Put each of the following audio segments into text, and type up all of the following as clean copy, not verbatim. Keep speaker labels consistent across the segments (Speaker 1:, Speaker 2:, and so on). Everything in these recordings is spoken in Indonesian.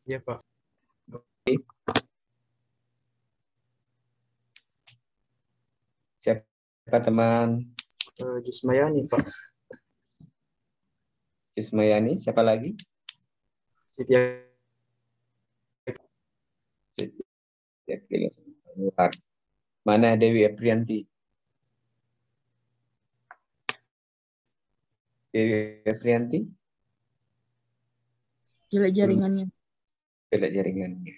Speaker 1: Iya, Pak.
Speaker 2: Siapa teman?
Speaker 1: Jusmayani, Pak.
Speaker 2: Ismayani, siapa lagi?
Speaker 1: Setia.
Speaker 2: Mana Dewi Aprianti? Dewi Aprianti?
Speaker 3: Jelek jaringannya.
Speaker 2: Jelek jaringannya.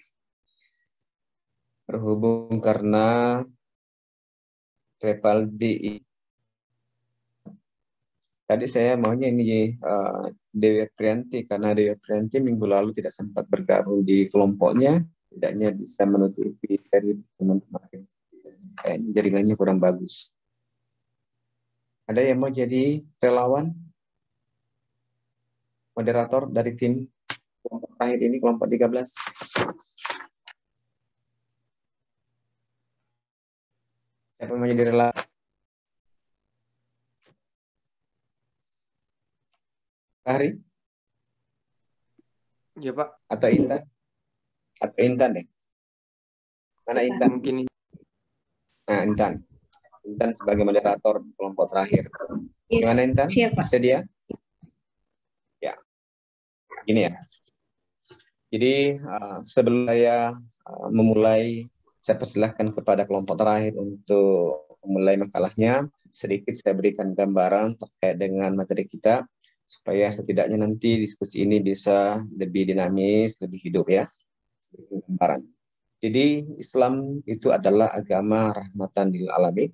Speaker 2: Terhubung karena Revaldi. Tadi saya maunya ini Dewi Aprianti, karena Dewi Aprianti minggu lalu tidak sempat bergabung di kelompoknya, tidaknya bisa menutupi dari teman-teman. Kayaknya jaringannya kurang bagus. Ada yang mau jadi relawan, moderator dari tim kelompok terakhir ini, kelompok 13? Siapa mau jadi relawan? Hari?
Speaker 4: Ya, Pak.
Speaker 2: Atau Intan? Atau Intan deh? Mana Intan?
Speaker 4: Mungkin
Speaker 2: Nah, Intan. Intan sebagai moderator kelompok terakhir. Gimana Intan?
Speaker 3: Siapa?
Speaker 2: Bersedia? Ya. Gini ya. Jadi sebelum saya memulai, saya persilahkan kepada kelompok terakhir untuk memulai makalahnya. Sedikit saya berikan gambaran terkait dengan materi kita, supaya setidaknya nanti diskusi ini bisa lebih dinamis, lebih hidup ya. Sedikit gambaran. Jadi Islam itu adalah agama rahmatan lil alamin.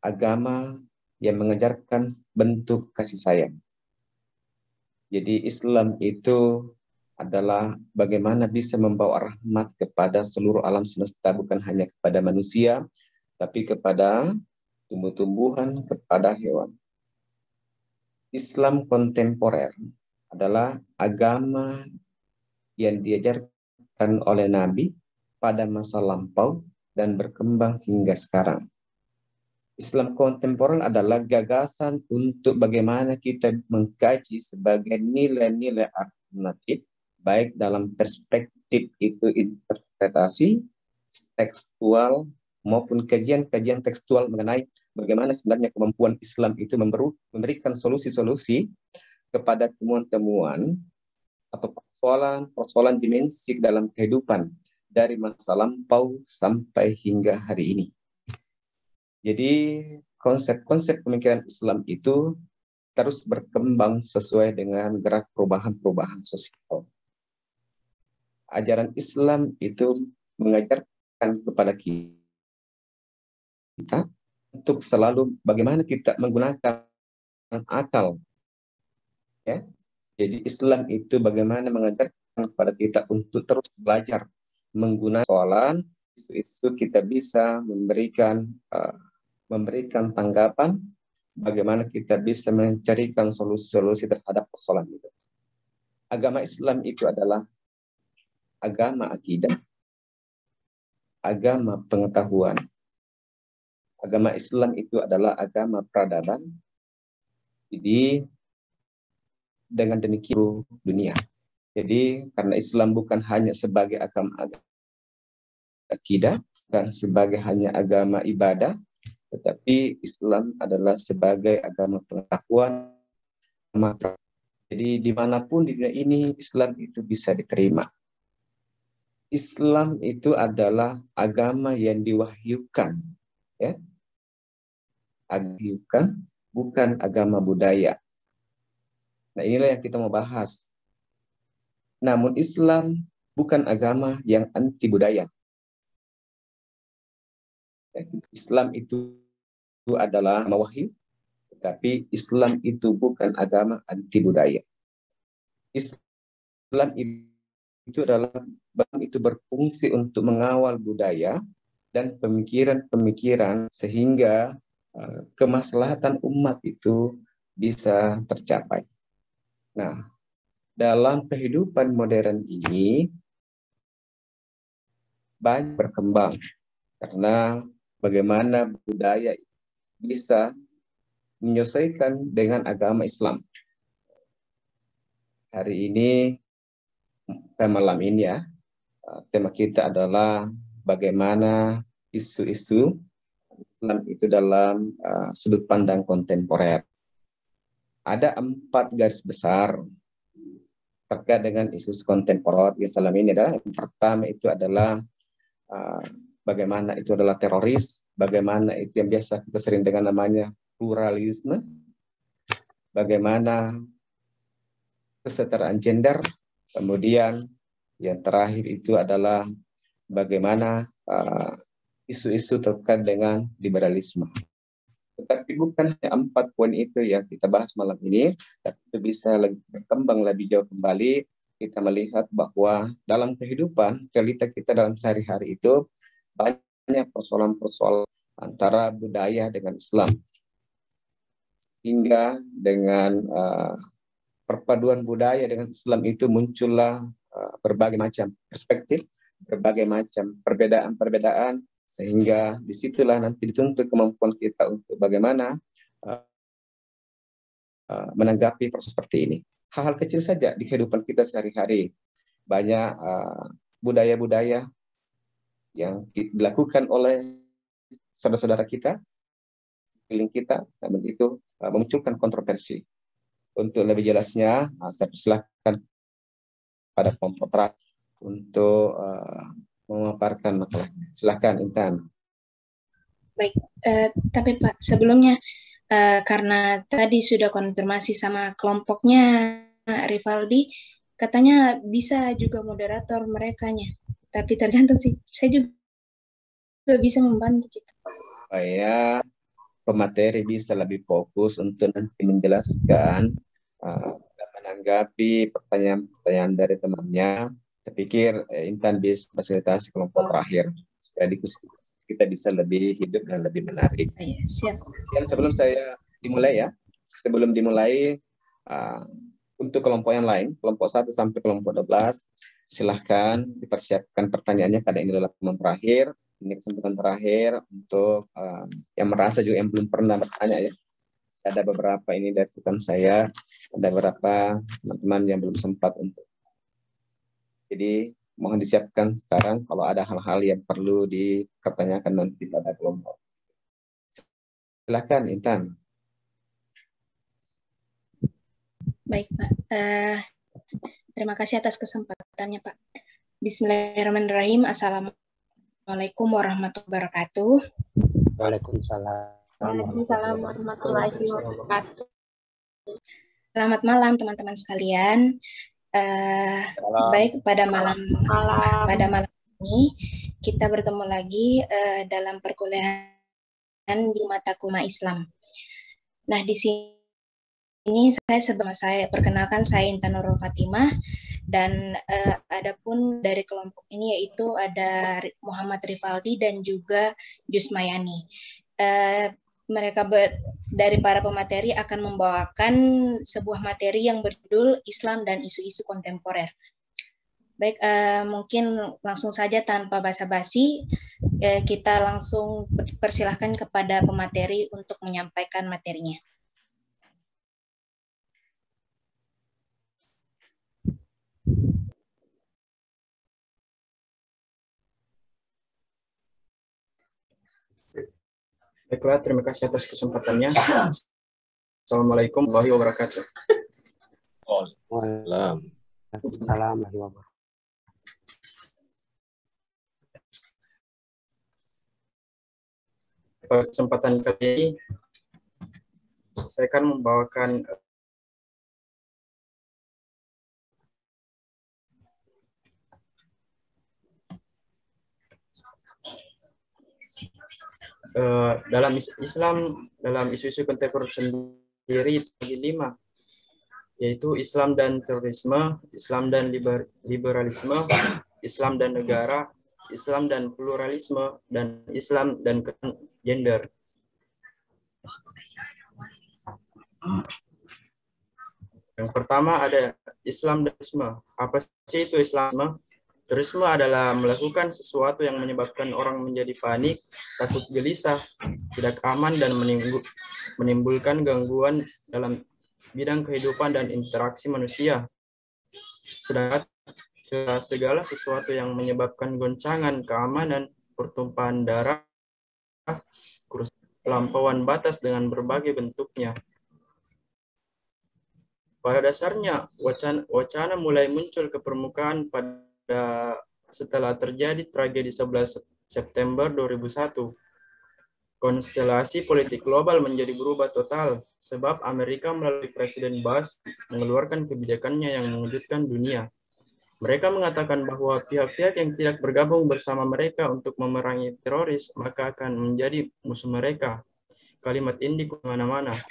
Speaker 2: Agama yang mengajarkan bentuk kasih sayang. Jadi Islam itu adalah bagaimana bisa membawa rahmat kepada seluruh alam semesta, bukan hanya kepada manusia, tapi kepada tumbuh-tumbuhan, kepada hewan. Islam kontemporer adalah agama yang diajarkan oleh Nabi pada masa lampau dan berkembang hingga sekarang. Islam kontemporer adalah gagasan untuk bagaimana kita mengkaji sebagai nilai-nilai alternatif, baik dalam perspektif itu interpretasi, tekstual, maupun kajian-kajian tekstual mengenai bagaimana sebenarnya kemampuan Islam itu memberikan solusi-solusi kepada temuan-temuan atau persoalan dimensi dalam kehidupan dari masa lampau sampai hingga hari ini. Jadi konsep-konsep pemikiran Islam itu terus berkembang sesuai dengan gerak perubahan-perubahan sosial. Ajaran Islam itu mengajarkan kepada kita untuk selalu bagaimana kita menggunakan akal. Ya. Jadi Islam itu bagaimana mengajarkan kepada kita untuk terus belajar menggunakan soalan, isu-isu kita bisa memberikan tanggapan, bagaimana kita bisa mencarikan solusi-solusi terhadap persoalan itu. Agama Islam itu adalah agama akidah, agama pengetahuan. Agama Islam itu adalah agama peradaban. Jadi dengan demikian dunia. Jadi karena Islam bukan hanya sebagai agama akidah dan sebagai hanya agama ibadah, tetapi Islam adalah sebagai agama pengetahuan. Jadi dimanapun di dunia ini Islam itu bisa diterima. Islam itu adalah agama yang diwahyukan, ya, diwahyukan, bukan agama budaya. Nah inilah yang kita mau bahas. Namun Islam bukan agama yang anti budaya. Islam itu adalah wahyu, tetapi Islam itu bukan agama anti budaya. Islam itu adalah itu berfungsi untuk mengawal budaya dan pemikiran-pemikiran sehingga kemaslahatan umat itu bisa tercapai. Nah, dalam kehidupan modern ini banyak berkembang karena bagaimana budaya bisa menyesuaikan dengan agama Islam. Hari ini kita malam ini ya. Tema kita adalah bagaimana isu-isu Islam itu dalam sudut pandang kontemporer. Ada 4 garis besar terkait dengan isu kontemporer Islam ini adalah yang pertama itu adalah bagaimana itu adalah teroris, bagaimana itu yang biasa kita sering dengan namanya pluralisme, bagaimana kesetaraan gender, kemudian yang terakhir itu adalah bagaimana isu-isu terkait dengan liberalisme. Tetapi bukan hanya 4 poin itu yang kita bahas malam ini, tapi itu bisa berkembang lebih jauh kembali. Kita melihat bahwa dalam kehidupan, realita kita dalam sehari-hari itu banyak persoalan-persoalan antara budaya dengan Islam. Hingga dengan perpaduan budaya dengan Islam itu muncullah berbagai macam perspektif, berbagai macam perbedaan-perbedaan, sehingga disitulah nanti dituntut kemampuan kita untuk bagaimana menanggapi proses seperti ini. Hal-hal kecil saja di kehidupan kita sehari-hari. Banyak budaya-budaya yang dilakukan oleh saudara-saudara kita, keliling kita, namun itu memunculkan kontroversi. Untuk lebih jelasnya, saya persilahkan pada kelompok terakhir untuk memaparkan makalahnya. Silakan Intan.
Speaker 3: Baik, tapi Pak sebelumnya karena tadi sudah konfirmasi sama kelompoknya Rivaldi, katanya bisa juga moderator merekanya. Tapi tergantung sih, saya juga bisa membantu kita.
Speaker 2: Supaya pemateri bisa lebih fokus untuk nanti menjelaskan dan menanggapi pertanyaan-pertanyaan dari temannya. Saya pikir Intan bisa fasilitasi kelompok terakhir supaya diskusi kita bisa lebih hidup dan lebih menarik.
Speaker 3: Siap.
Speaker 2: Dan sebelum saya dimulai untuk kelompok yang lain, kelompok 1 sampai kelompok 12, silahkan dipersiapkan pertanyaannya karena ini adalah teman terakhir. Ini kesempatan terakhir untuk yang merasa juga yang belum pernah bertanya ya. Ada beberapa ini dari rekan saya, ada beberapa teman-teman yang belum sempat untuk. Jadi mohon disiapkan sekarang kalau ada hal-hal yang perlu dipertanyakan nanti pada kelompok. Silakan Intan.
Speaker 3: Baik Pak, terima kasih atas kesempatannya Pak. Bismillahirrahmanirrahim. Assalamualaikum warahmatullahi wabarakatuh.
Speaker 4: Waalaikumsalam.
Speaker 5: Waalaikumsalam warahmatullahi wabarakatuh.
Speaker 3: Selamat malam teman-teman sekalian. Baik, pada malam ini kita bertemu lagi dalam perkuliahan di mata kuliah Islam. Nah, di sini saya perkenalkan, saya Intan Nurul Fatimah, dan adapun dari kelompok ini yaitu ada Muhammad Rivaldi dan juga Jusmayani. Mereka dari para pemateri akan membawakan sebuah materi yang berjudul Islam dan isu-isu kontemporer. Baik, mungkin langsung saja tanpa basa-basi, kita langsung persilahkan kepada pemateri untuk menyampaikan materinya.
Speaker 1: Baiklah, terima kasih atas kesempatannya. Assalamualaikum warahmatullahi wabarakatuh.
Speaker 4: Waalaikumsalam warahmatullahi wabarakatuh.
Speaker 1: Pada kesempatan kali ini, saya akan membawakan dalam Islam, dalam isu-isu kontemporer sendiri bagi 5, yaitu Islam dan terorisme, Islam dan liberalisme, Islam dan negara, Islam dan pluralisme, dan Islam dan gender. Yang pertama ada Islam dan terorisme. Apa sih itu Islam? Terorisme adalah melakukan sesuatu yang menyebabkan orang menjadi panik, takut gelisah, tidak aman, dan menimbulkan gangguan dalam bidang kehidupan dan interaksi manusia. Sedangkan segala sesuatu yang menyebabkan goncangan keamanan, pertumpahan darah, pelampauan batas dengan berbagai bentuknya. Pada dasarnya, wacana mulai muncul ke permukaan setelah terjadi tragedi 11 September 2001. Konstelasi politik global menjadi berubah total, sebab Amerika melalui Presiden Bush mengeluarkan kebijakannya yang mengejutkan dunia. Mereka mengatakan bahwa pihak-pihak yang tidak bergabung bersama mereka untuk memerangi teroris, maka akan menjadi musuh mereka. Kalimat ini di mana-mana.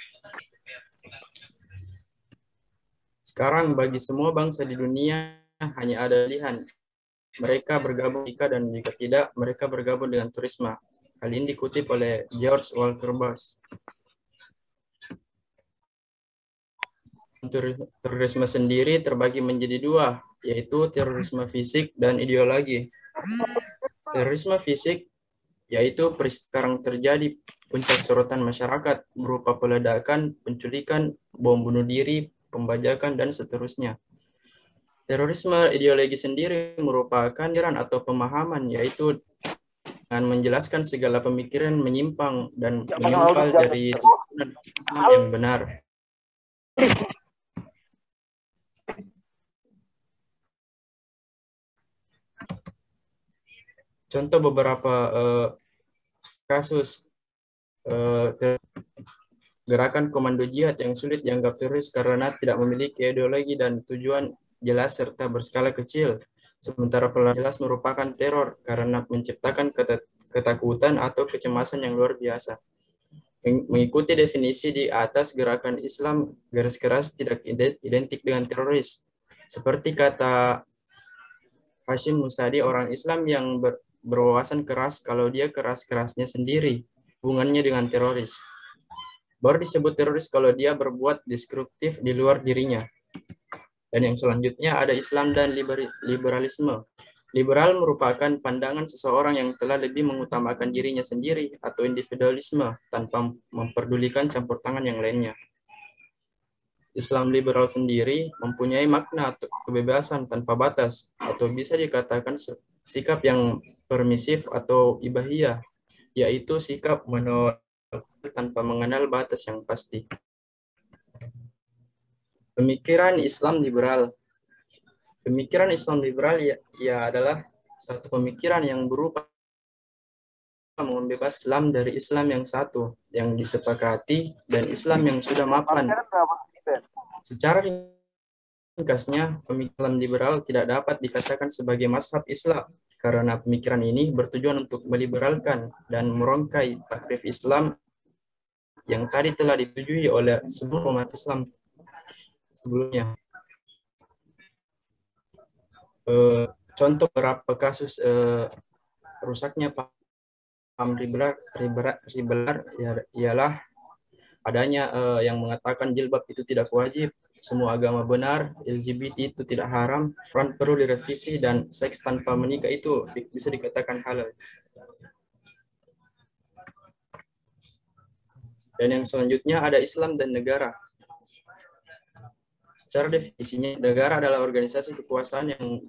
Speaker 1: Sekarang bagi semua bangsa di dunia hanya ada pilihan. Mereka bergabung dan jika tidak, mereka bergabung dengan turisme. Hal ini dikutip oleh George Walker Bush. Terorisme sendiri terbagi menjadi dua, yaitu terorisme fisik dan ideologi. Terorisme fisik yaitu sekarang terjadi puncak sorotan masyarakat berupa peledakan, penculikan, bom bunuh diri, pembajakan, dan seterusnya. Terorisme ideologi sendiri merupakan pikiran atau pemahaman, yaitu dengan menjelaskan segala pemikiran menyimpang dan menyimpang dari tuntunan Islam yang benar. Contoh beberapa kasus gerakan komando jihad yang sulit dianggap teroris karena tidak memiliki ideologi dan tujuan jelas serta berskala kecil. Sementara jelas merupakan teror karena menciptakan ketakutan atau kecemasan yang luar biasa. Mengikuti definisi di atas, gerakan Islam garis keras tidak identik dengan teroris. Seperti kata Hashim Musadi, orang Islam yang berwawasan keras kalau dia keras-kerasnya sendiri, hubungannya dengan teroris. Baru disebut teroris kalau dia berbuat destruktif di luar dirinya. Dan yang selanjutnya ada Islam dan liberalisme. Liberal merupakan pandangan seseorang yang telah lebih mengutamakan dirinya sendiri atau individualisme tanpa memperdulikan campur tangan yang lainnya. Islam liberal sendiri mempunyai makna kebebasan tanpa batas atau bisa dikatakan sikap yang permisif atau ibahiyah, yaitu sikap menolak tanpa mengenal batas yang pasti. Pemikiran Islam liberal. Pemikiran Islam liberal ya adalah satu pemikiran yang berupa membebas Islam dari Islam yang satu, yang disepakati, dan Islam yang sudah mapan. Secara ringkasnya, pemikiran liberal tidak dapat dikatakan sebagai mazhab Islam, karena pemikiran ini bertujuan untuk meliberalkan dan merongkai takrif Islam yang tadi telah disetujui oleh seluruh umat Islam sebelumnya. Contoh beberapa kasus rusaknya paham liberal ialah adanya yang mengatakan jilbab itu tidak wajib, semua agama benar, LGBT itu tidak haram, Quran perlu direvisi, dan seks tanpa menikah itu bisa dikatakan halal. Dan yang selanjutnya ada Islam dan negara. Secara definisinya, negara adalah organisasi kekuasaan yang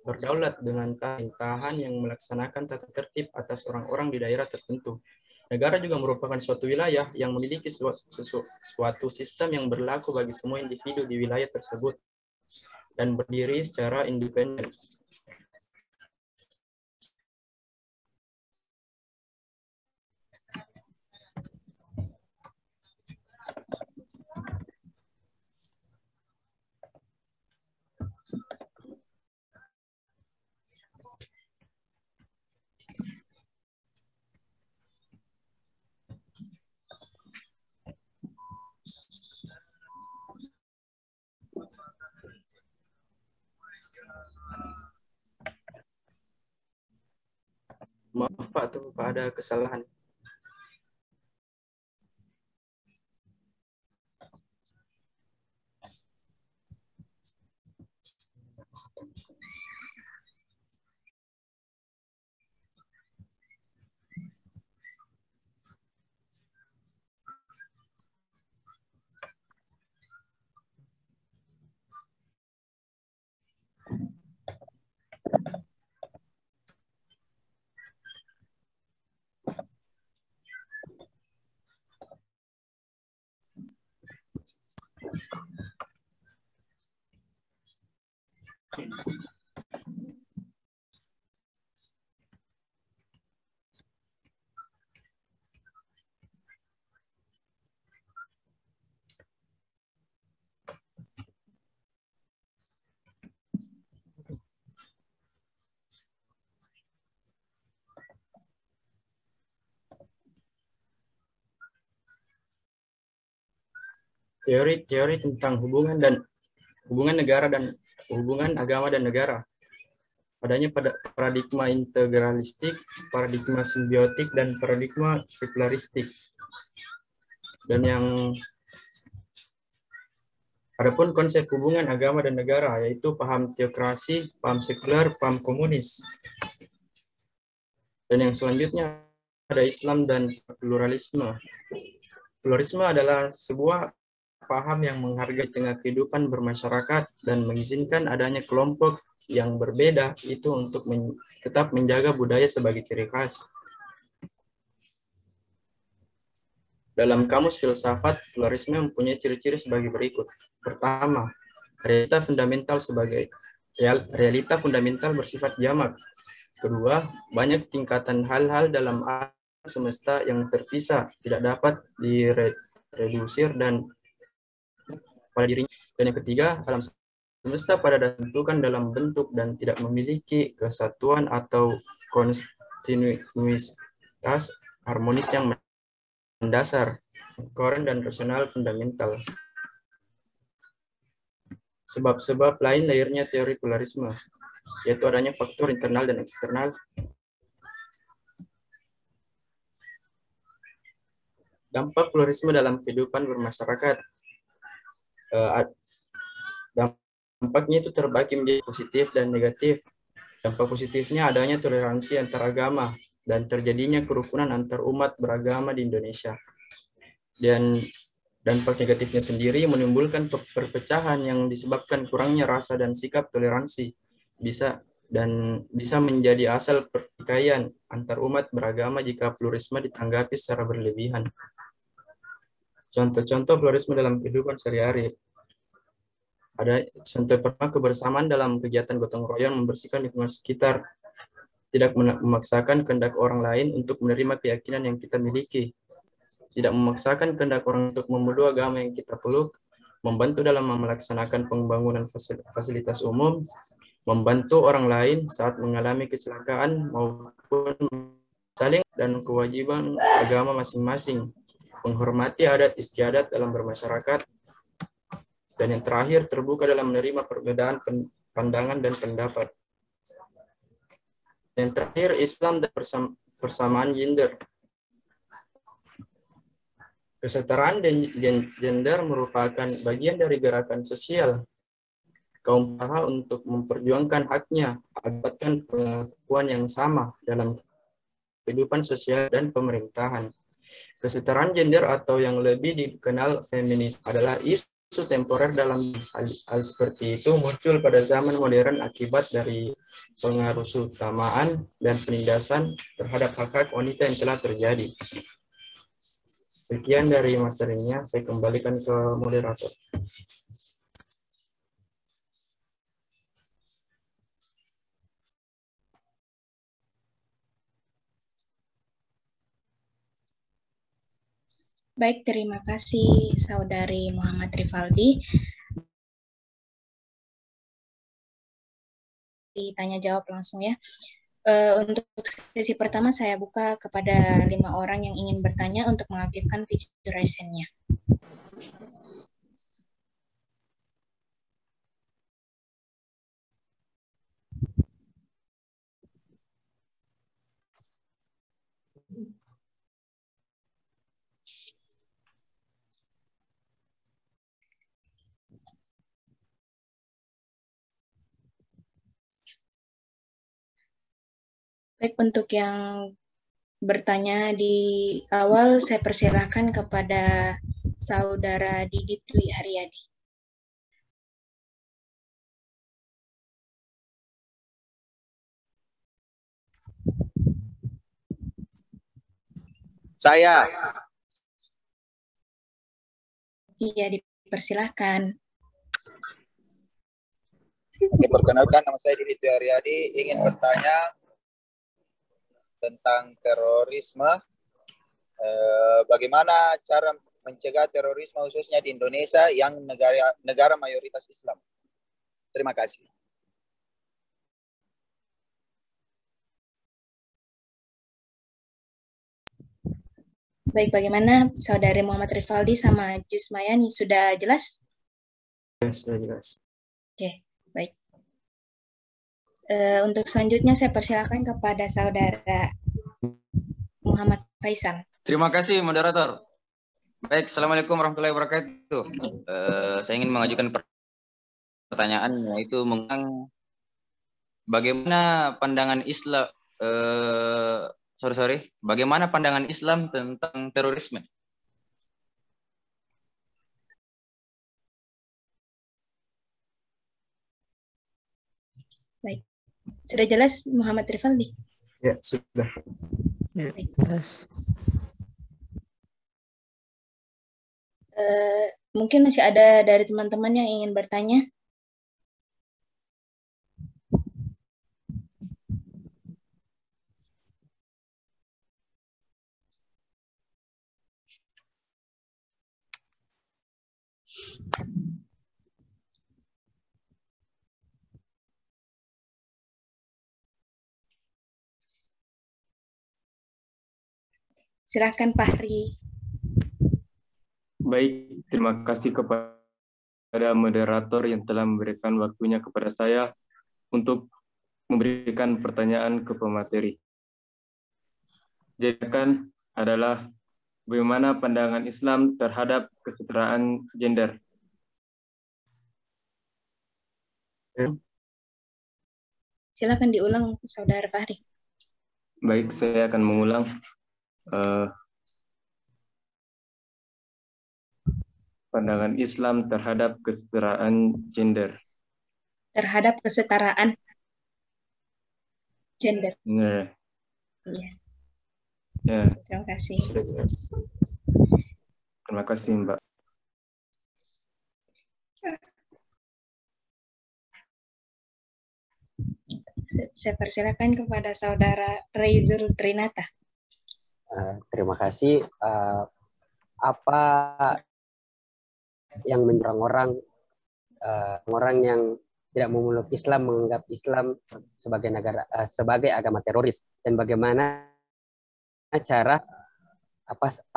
Speaker 1: berdaulat dengan pemerintahan yang melaksanakan tata tertib atas orang-orang di daerah tertentu. Negara juga merupakan suatu wilayah yang memiliki suatu sistem yang berlaku bagi semua individu di wilayah tersebut dan berdiri secara independen. Maaf Pak, tuh Pak, ada kesalahan. Teori-teori tentang hubungan negara dan hubungan agama dan negara. Adanya pada paradigma integralistik, paradigma simbiotik, dan paradigma sekularistik. Dan yang adapun konsep hubungan agama dan negara, yaitu paham teokrasi, paham sekular, paham komunis. Dan yang selanjutnya ada Islam dan pluralisme. Pluralisme adalah sebuah paham yang menghargai tengah kehidupan bermasyarakat dan mengizinkan adanya kelompok yang berbeda itu untuk tetap menjaga budaya sebagai ciri khas. Dalam kamus filsafat, pluralisme mempunyai ciri-ciri sebagai berikut. Pertama, realita fundamental bersifat jamak. Kedua, banyak tingkatan hal-hal dalam alam semesta yang terpisah, tidak dapat diredusir dan pada dirinya. Dan yang ketiga, alam semesta pada dasarnya ditentukan dalam bentuk dan tidak memiliki kesatuan atau kontinuitas harmonis yang mendasar, koren dan rasional fundamental. Sebab-sebab lain lahirnya teori pluralisme, yaitu adanya faktor internal dan eksternal. Dampak pluralisme dalam kehidupan bermasyarakat. Dampaknya itu terbagi menjadi positif dan negatif. Dampak positifnya adanya toleransi antar agama dan terjadinya kerukunan antar umat beragama di Indonesia. Dan dampak negatifnya sendiri menimbulkan perpecahan yang disebabkan kurangnya rasa dan sikap toleransi. Bisa menjadi asal pertikaian antar umat beragama jika pluralisme ditanggapi secara berlebihan. Contoh-contoh pluralisme dalam kehidupan sehari-hari. Ada contoh pertama, kebersamaan dalam kegiatan gotong royong membersihkan lingkungan sekitar, tidak memaksakan kehendak orang lain untuk menerima keyakinan yang kita miliki, tidak memaksakan kehendak orang untuk memeluk agama yang kita peluk, membantu dalam melaksanakan pembangunan fasilitas umum, membantu orang lain saat mengalami kecelakaan maupun saling dan kewajiban agama masing-masing, menghormati adat istiadat dalam bermasyarakat, dan yang terakhir terbuka dalam menerima perbedaan pandangan dan pendapat. Yang terakhir Islam dan persamaan gender. Kesetaraan dan gender merupakan bagian dari gerakan sosial kaum hawa untuk memperjuangkan haknya, mendapatkan pengakuan yang sama dalam kehidupan sosial dan pemerintahan. Kesetaraan gender atau yang lebih dikenal feminis adalah isu temporer dalam hal seperti itu muncul pada zaman modern akibat dari pengaruh keutamaan dan penindasan terhadap hak-hak wanita yang telah terjadi. Sekian dari materinya, saya kembalikan ke moderator.
Speaker 3: Baik, terima kasih Saudari Muhammad Rivaldi. Tanya jawab langsung ya. Untuk sesi pertama saya buka kepada 5 orang yang ingin bertanya untuk mengaktifkan fitur raise-nya. Baik, untuk yang bertanya di awal, saya persilahkan kepada Saudara Didit Dwi Haryadi.
Speaker 6: Saya.
Speaker 3: Iya, dipersilahkan.
Speaker 6: Oke, perkenalkan nama saya Didi Aryadi, ingin bertanya tentang terorisme. Bagaimana cara mencegah terorisme khususnya di Indonesia yang negara mayoritas Islam? Terima kasih.
Speaker 3: Baik, bagaimana Saudari Muhammad Rifaldi sama Jus Mayani? Sudah jelas?
Speaker 1: Ya, sudah jelas.
Speaker 3: Oke, baik. Untuk selanjutnya saya persilakan kepada Saudara Muhammad Faisal.
Speaker 7: Terima kasih, moderator. Baik, Assalamualaikum warahmatullahi wabarakatuh. Saya ingin mengajukan pertanyaan, yaitu mengenai bagaimana pandangan Islam, bagaimana pandangan Islam tentang terorisme?
Speaker 3: Baik, sudah jelas Muhammad Rifaldi?
Speaker 1: Ya, sudah.
Speaker 8: Ya, jelas.
Speaker 3: Mungkin masih ada dari teman-teman yang ingin bertanya. Silakan Fahri.
Speaker 1: Baik, terima kasih kepada moderator yang telah memberikan waktunya kepada saya untuk memberikan pertanyaan ke pemateri. Jadi adalah bagaimana pandangan Islam terhadap kesetaraan gender.
Speaker 3: Silakan diulang, Saudara Fahri.
Speaker 1: Baik, saya akan mengulang. Pandangan Islam terhadap kesetaraan gender.
Speaker 3: Terhadap kesetaraan gender.
Speaker 1: Iya.
Speaker 3: Iya.
Speaker 1: Ya.
Speaker 3: Terima kasih.
Speaker 1: Terima kasih, Mbak.
Speaker 3: Saya persilakan kepada Saudara Reizul Trinata.
Speaker 4: Terima kasih. Apa yang menyerang orang yang tidak memeluk Islam menganggap Islam sebagai sebagai agama teroris, dan bagaimana cara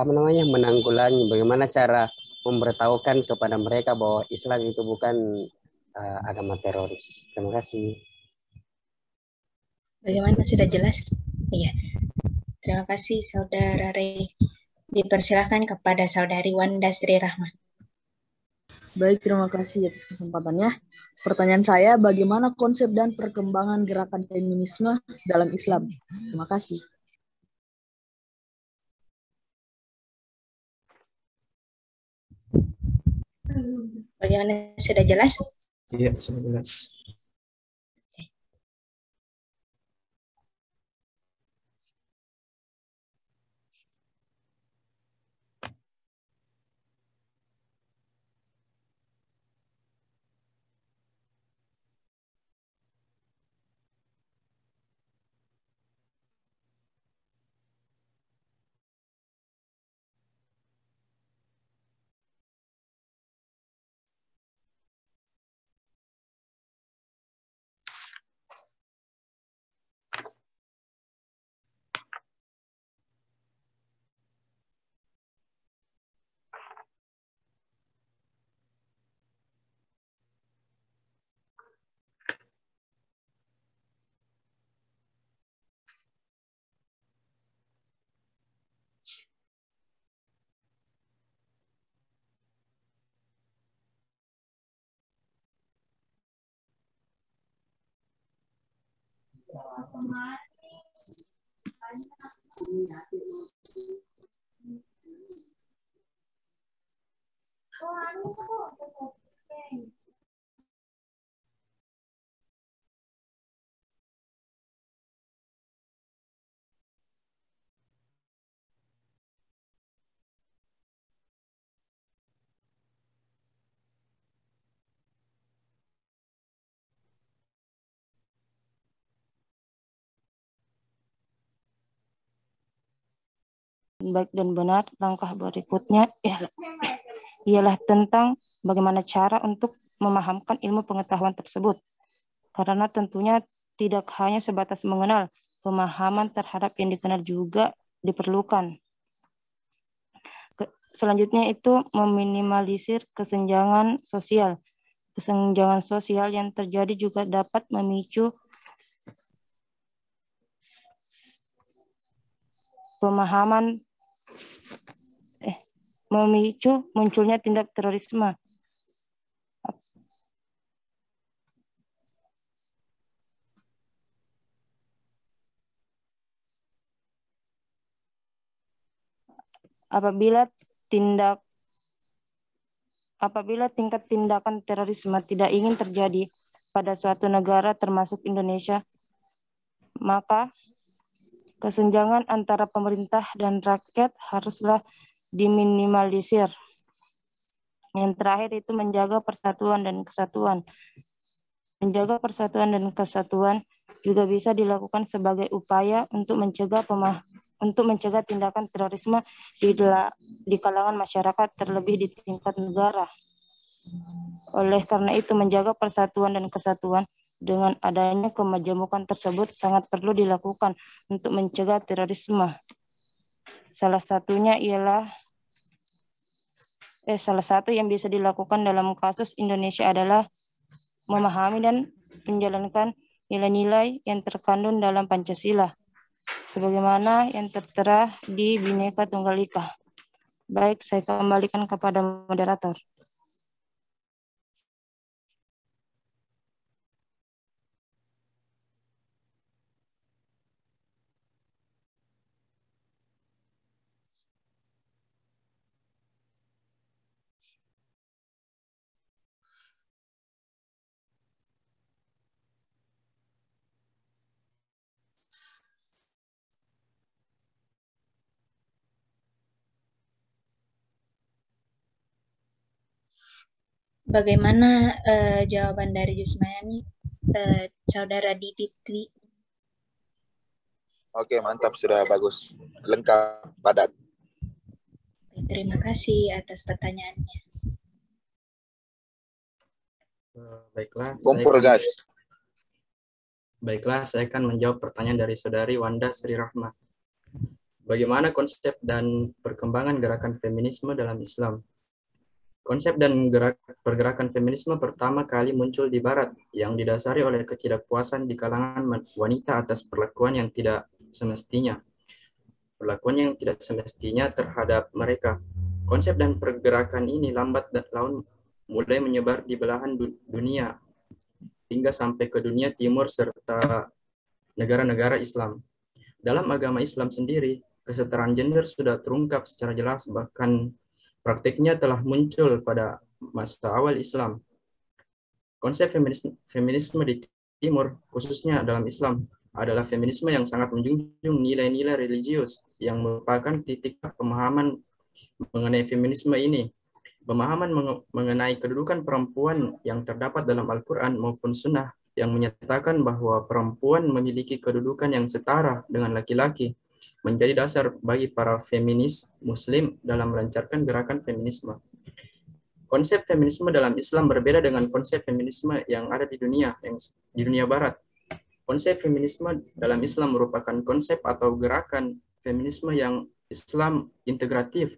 Speaker 4: menanggulangi, bagaimana cara memberitahukan kepada mereka bahwa Islam itu bukan agama teroris. Terima kasih.
Speaker 3: Bagaimana, sudah jelas? Iya. Terima kasih Saudara Rey. Dipersilakan kepada Saudari Wanda Sri Rahma.
Speaker 8: Baik, terima kasih atas kesempatannya. Pertanyaan saya, bagaimana konsep dan perkembangan gerakan feminisme dalam Islam? Terima kasih.
Speaker 3: Bagaimana, sudah jelas?
Speaker 1: Iya, sudah jelas.
Speaker 9: baik dan benar. Langkah berikutnya ialah tentang bagaimana cara untuk memahamkan ilmu pengetahuan tersebut. Karena tentunya tidak hanya sebatas mengenal, pemahaman terhadap yang dikenal juga diperlukan. Selanjutnya itu meminimalisir kesenjangan sosial. Kesenjangan sosial yang terjadi juga dapat memicu memicu munculnya tindak terorisme. Apabila tingkat tindakan terorisme tidak ingin terjadi pada suatu negara termasuk Indonesia, maka kesenjangan antara pemerintah dan rakyat haruslah diminimalisir. Yang terakhir itu menjaga persatuan dan kesatuan. Menjaga persatuan dan kesatuan juga bisa dilakukan sebagai upaya untuk mencegah tindakan terorisme di kalangan masyarakat, terlebih di tingkat negara. Oleh karena itu, menjaga persatuan dan kesatuan dengan adanya kemajemukan tersebut sangat perlu dilakukan untuk mencegah terorisme. Salah satu yang bisa dilakukan dalam kasus Indonesia adalah memahami dan menjalankan nilai-nilai yang terkandung dalam Pancasila, sebagaimana yang tertera di Bhinneka Tunggal Ika. Baik, saya kembalikan kepada moderator.
Speaker 3: Bagaimana jawaban dari Yusmayani, Saudara Didi Dwi?
Speaker 6: Oke, mantap, sudah bagus. Lengkap, padat.
Speaker 3: Terima kasih atas pertanyaannya.
Speaker 1: Baiklah,
Speaker 6: Kompor gas.
Speaker 1: Baiklah, saya akan menjawab pertanyaan dari Saudari Wanda Sri Rahma. Bagaimana konsep dan perkembangan gerakan feminisme dalam Islam? Konsep dan pergerakan feminisme pertama kali muncul di Barat yang didasari oleh ketidakpuasan di kalangan wanita atas perlakuan yang tidak semestinya. Terhadap mereka. Konsep dan pergerakan ini lambat laun mulai menyebar di belahan dunia hingga sampai ke dunia timur serta negara-negara Islam. Dalam agama Islam sendiri, kesetaraan gender sudah terungkap secara jelas, bahkan praktiknya telah muncul pada masa awal Islam. Konsep feminisme di Timur, khususnya dalam Islam, adalah feminisme yang sangat menjunjung nilai-nilai religius yang merupakan titik pemahaman mengenai feminisme ini. Pemahaman mengenai kedudukan perempuan yang terdapat dalam Al-Quran maupun Sunnah yang menyatakan bahwa perempuan memiliki kedudukan yang setara dengan laki-laki menjadi dasar bagi para feminis Muslim dalam melancarkan gerakan feminisme. Konsep feminisme dalam Islam berbeda dengan konsep feminisme yang ada di dunia Barat. Konsep feminisme dalam Islam merupakan konsep atau gerakan feminisme yang Islam integratif,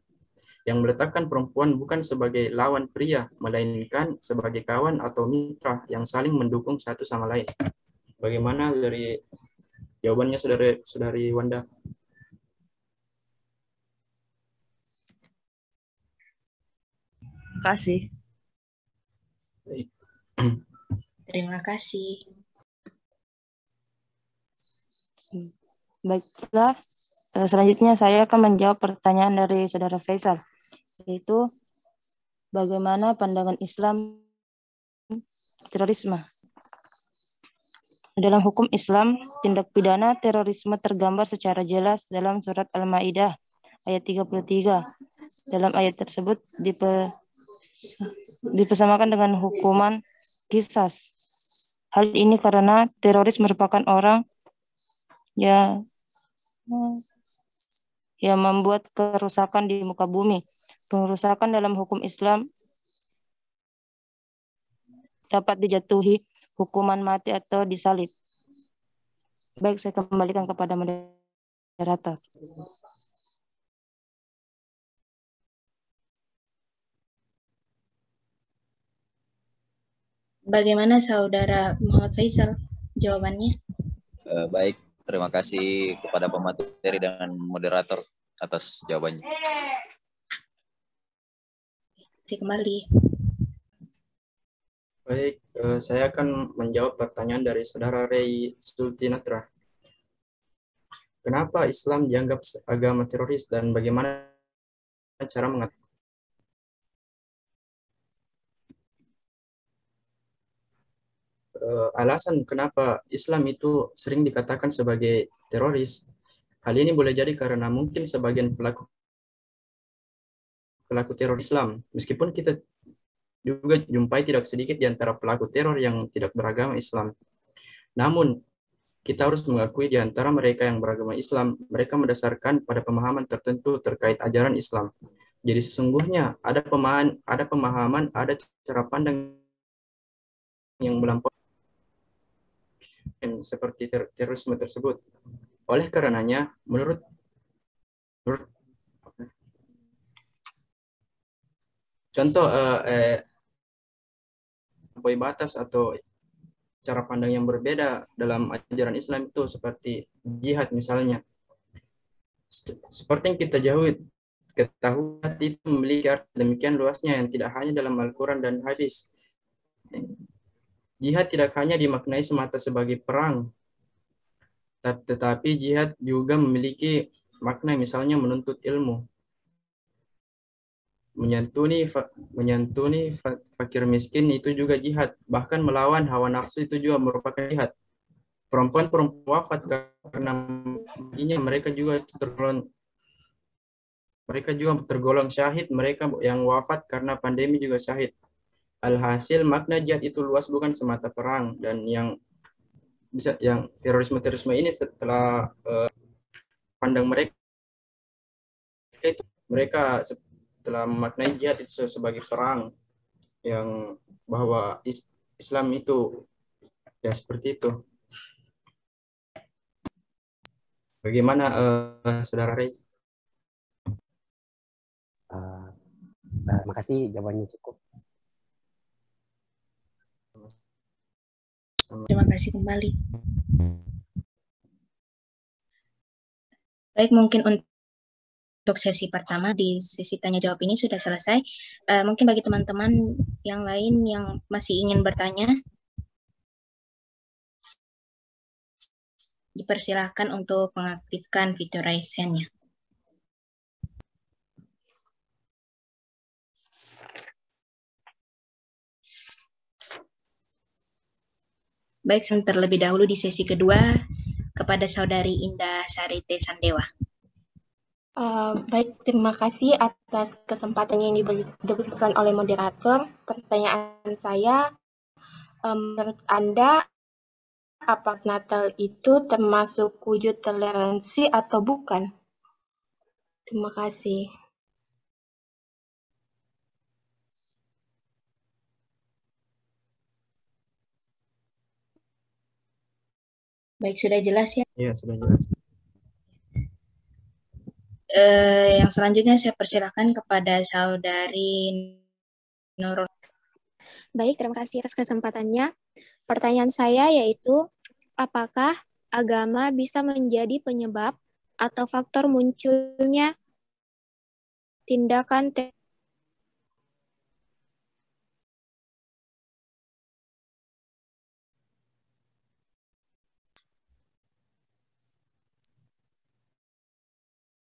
Speaker 1: yang meletakkan perempuan bukan sebagai lawan pria, melainkan sebagai kawan atau mitra yang saling mendukung satu sama lain. Bagaimana dari jawabannya, Saudari Wanda?
Speaker 9: Kasih.
Speaker 3: Terima kasih.
Speaker 9: Baiklah, selanjutnya saya akan menjawab pertanyaan dari Saudara Faisal, yaitu bagaimana pandangan Islam terorisme. Dalam hukum Islam, tindak pidana terorisme tergambar secara jelas dalam surat Al-Maidah ayat 33. Dalam ayat tersebut dipersamakan dengan hukuman qisas. Hal ini karena teroris merupakan orang yang membuat kerusakan di muka bumi. Pengerusakan dalam hukum Islam dapat dijatuhi hukuman mati atau disalib. Baik, saya kembalikan kepada moderator.
Speaker 3: Bagaimana Saudara Muhammad Faisal jawabannya?
Speaker 7: Baik, terima kasih kepada pemateri dan moderator atas jawabannya.
Speaker 3: Kembali.
Speaker 1: Baik, saya akan menjawab pertanyaan dari Saudara Ray Sultinatra. Kenapa Islam dianggap agama teroris dan bagaimana cara mengatasi? Alasan kenapa Islam itu sering dikatakan sebagai teroris, hal ini boleh jadi karena mungkin sebagian pelaku teror Islam, meskipun kita juga jumpai tidak sedikit di antara pelaku teror yang tidak beragama Islam. Namun, kita harus mengakui di antara mereka yang beragama Islam, mereka mendasarkan pada pemahaman tertentu terkait ajaran Islam. Jadi sesungguhnya ada pemahaman, ada cara pandang yang melampaui seperti terorisme tersebut. Oleh karenanya, menurut contoh batas atau cara pandang yang berbeda dalam ajaran Islam itu seperti jihad misalnya. Seperti yang kita ketahui itu memiliki arti demikian luasnya yang tidak hanya dalam Al-Quran dan hadis. Jihad tidak hanya dimaknai semata sebagai perang, tetapi jihad juga memiliki makna misalnya menuntut ilmu, menyantuni fakir miskin itu juga jihad, bahkan melawan hawa nafsu itu juga merupakan jihad. Perempuan wafat karena ini mereka juga tergolong syahid, mereka yang wafat karena pandemi juga syahid. Alhasil makna jihad itu luas, bukan semata perang, dan yang terorisme ini setelah pandang mereka itu mereka setelah memaknai jihad itu sebagai perang, yang bahwa Islam itu ya seperti itu. Bagaimana Saudara Ray?
Speaker 4: Terima kasih, jawabannya cukup.
Speaker 3: Terima kasih kembali. Baik, mungkin untuk sesi pertama di sesi tanya jawab ini sudah selesai. Mungkin bagi teman-teman yang lain yang masih ingin bertanya, dipersilahkan untuk mengaktifkan fitur raise hand-nya. Baik, terlebih dahulu di sesi kedua kepada Saudari Indah Sarite Sandewa.
Speaker 5: Baik, terima kasih atas kesempatan yang diberikan oleh moderator. Pertanyaan saya, menurut Anda, apakah Natal itu termasuk wujud toleransi atau bukan? Terima kasih.
Speaker 3: Baik, sudah jelas ya?
Speaker 1: Iya, sudah jelas.
Speaker 3: Yang selanjutnya saya persilakan kepada Saudari Nurul.
Speaker 10: Baik, terima kasih atas kesempatannya. Pertanyaan saya yaitu, apakah agama bisa menjadi penyebab atau faktor munculnya tindakan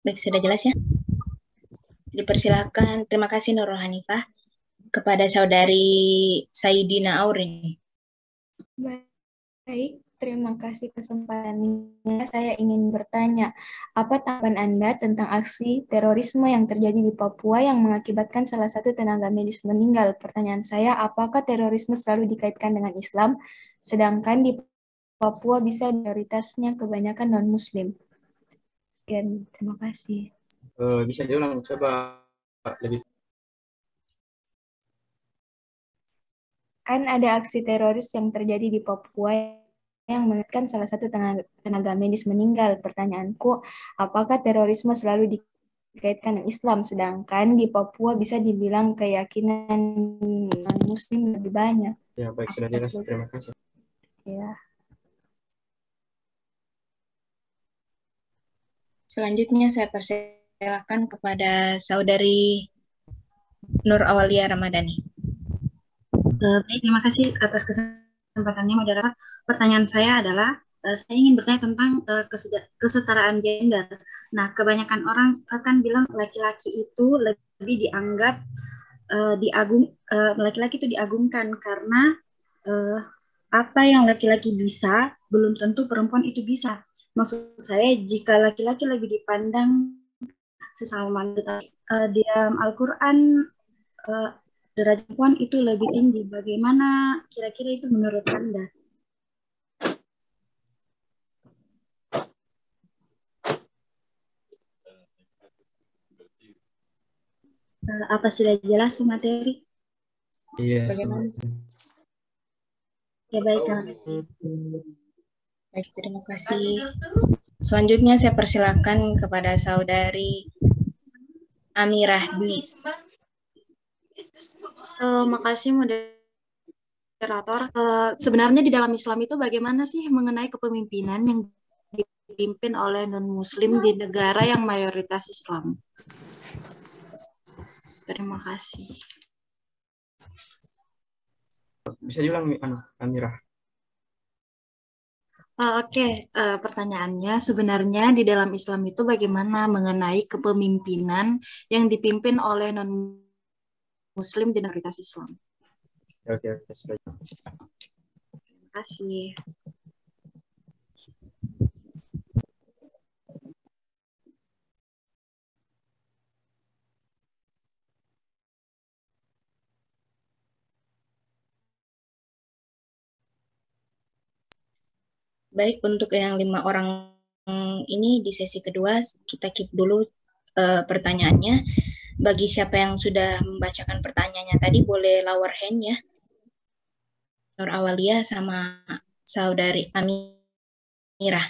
Speaker 3: Baik, sudah jelas ya? Dipersilakan, terima kasih Nurul Hanifah, kepada Saudari Saidina Aurin.
Speaker 11: Baik, terima kasih kesempatannya. Saya ingin bertanya, apa tanggapan Anda tentang aksi terorisme yang terjadi di Papua yang mengakibatkan salah satu tenaga medis meninggal? Pertanyaan saya, apakah terorisme selalu dikaitkan dengan Islam, sedangkan di Papua bisa mayoritasnya kebanyakan non-Muslim? Sekian, terima kasih.
Speaker 1: Bisa diulang, coba lebih.
Speaker 11: Kan ada aksi teroris yang terjadi di Papua yang mengakibatkan salah satu tenaga medis meninggal. Pertanyaanku, apakah terorisme selalu dikaitkan dengan Islam, sedangkan di Papua bisa dibilang keyakinan non-Muslim lebih banyak?
Speaker 1: Ya, baik, sudah jelas. Terima kasih.
Speaker 11: Ya.
Speaker 3: Selanjutnya saya persilakan kepada Saudari Nur Awalia Ramadhani.
Speaker 12: Baik, terima kasih atas kesempatannya, moderator. Pertanyaan saya adalah, saya ingin bertanya tentang kesetaraan gender. Nah, kebanyakan orang akan bilang laki-laki itu lebih dianggap laki-laki itu diagungkan karena apa yang laki-laki bisa belum tentu perempuan itu bisa. Maksud saya, jika laki-laki lebih dipandang sesama manusia, di dalam Al-Quran derajat perempuan itu lebih tinggi. Bagaimana kira-kira itu menurut Anda? Apa sudah jelas pemateri?
Speaker 1: Iya.
Speaker 3: Bagaimana?
Speaker 12: Ya, baik, terima kasih.
Speaker 3: Baik, terima kasih. Selanjutnya saya persilakan kepada Saudari Amirah Dwi.
Speaker 12: Makasih moderator. Sebenarnya di dalam Islam itu bagaimana sih mengenai kepemimpinan yang dipimpin oleh non-Muslim di negara yang mayoritas Islam? Terima kasih.
Speaker 1: Bisa diulang, Amirah?
Speaker 12: Oke, pertanyaannya sebenarnya di dalam Islam itu bagaimana mengenai kepemimpinan yang dipimpin oleh non-Muslim di mayoritas Islam?
Speaker 1: Oke, sudah.
Speaker 12: Terima kasih.
Speaker 3: Baik, untuk yang 5 orang ini di sesi kedua kita keep dulu pertanyaannya. Bagi siapa yang sudah membacakan pertanyaannya tadi boleh lower hand ya. Nur Awalia sama Saudari Amirah.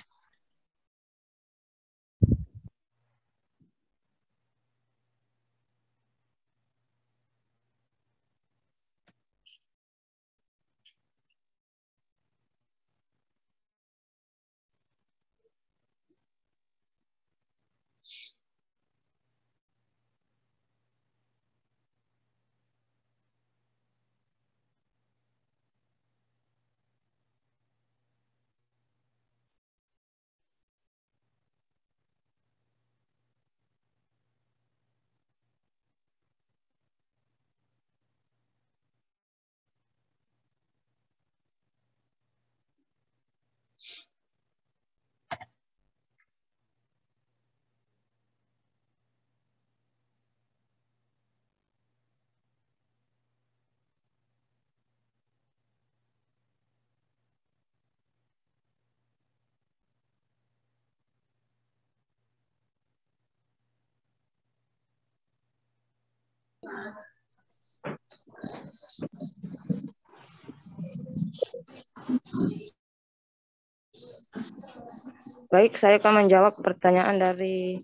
Speaker 9: Baik, saya akan menjawab pertanyaan dari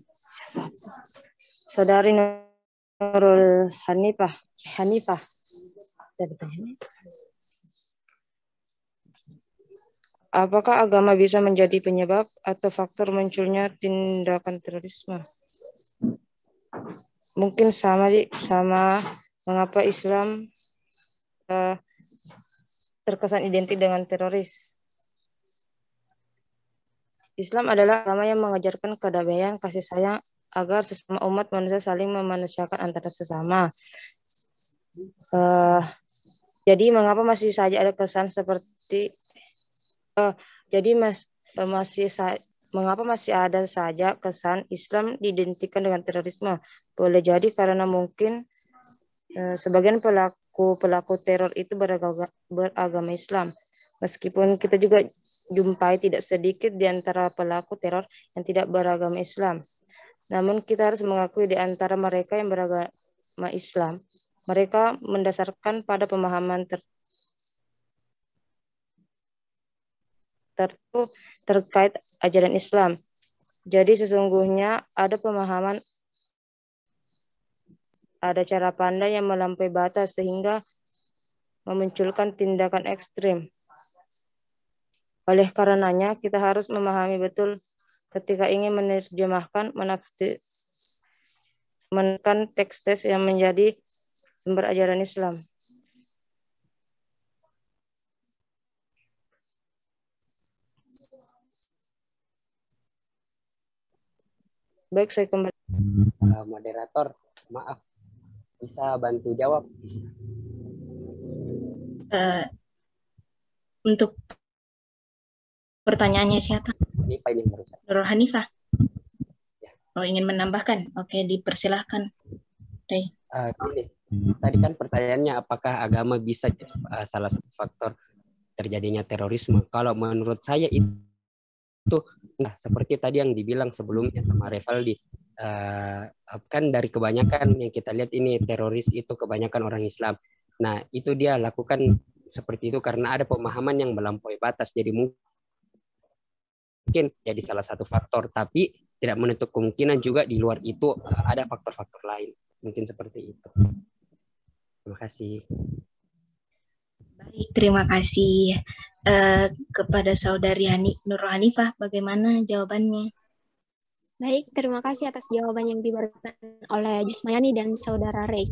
Speaker 9: Saudari Nurul Hanifah. Apakah agama bisa menjadi penyebab atau faktor munculnya tindakan terorisme? Mungkin sama mengapa Islam terkesan identik dengan teroris. Islam adalah agama yang mengajarkan kedamaian, kasih sayang agar sesama umat manusia saling memanusiakan antara sesama. Jadi mengapa masih saja ada kesan seperti mengapa masih ada saja kesan Islam diidentikan dengan terorisme? Boleh jadi karena mungkin sebagian pelaku teror itu beragama Islam. Meskipun kita juga jumpai tidak sedikit di antara pelaku teror yang tidak beragama Islam. Namun kita harus mengakui di antara mereka yang beragama Islam, mereka mendasarkan pada pemahaman tertentu terkait ajaran Islam. Jadi sesungguhnya ada pemahaman, ada cara pandang yang melampaui batas sehingga memunculkan tindakan ekstrim. Oleh karenanya, kita harus memahami betul ketika ingin menerjemahkan, menentukan teks-teks yang menjadi sumber ajaran Islam. Baik, saya kembali.
Speaker 4: Moderator, maaf, bisa bantu jawab?
Speaker 3: Untuk pertanyaannya siapa?
Speaker 4: Hanifah ini barusan.
Speaker 3: Nurul Hanifah.
Speaker 4: Ya.
Speaker 3: Oh, ingin menambahkan? Oke, dipersilahkan.
Speaker 4: Gini, tadi kan pertanyaannya apakah agama bisa jadi salah satu faktor terjadinya terorisme? Kalau menurut saya itu seperti tadi yang dibilang sebelumnya sama Revaldi, kan dari kebanyakan yang kita lihat ini teroris itu kebanyakan orang Islam. Nah, itu dia lakukan seperti itu karena ada pemahaman yang melampaui batas. Jadi mungkin jadi salah satu faktor, tapi tidak menutup kemungkinan juga di luar itu ada faktor-faktor lain. Mungkin seperti itu. Terima kasih.
Speaker 3: Baik, terima kasih kepada Saudari Nurul Hanifah. Bagaimana jawabannya?
Speaker 10: Baik, terima kasih atas jawaban yang diberikan oleh Jusmayani dan Saudara Rey.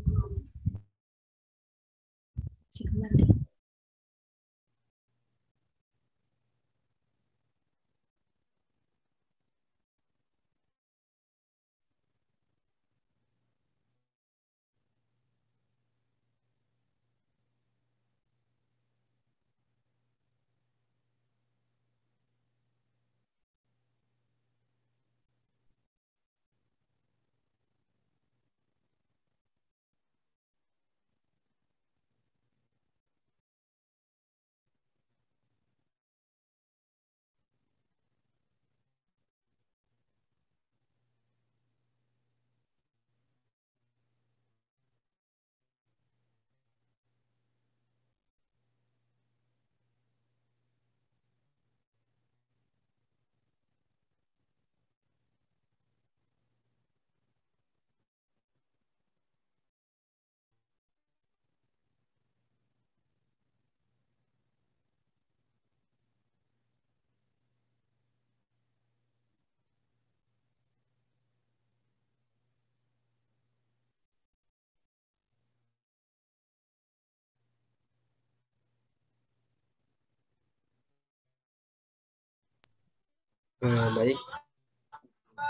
Speaker 1: Baik,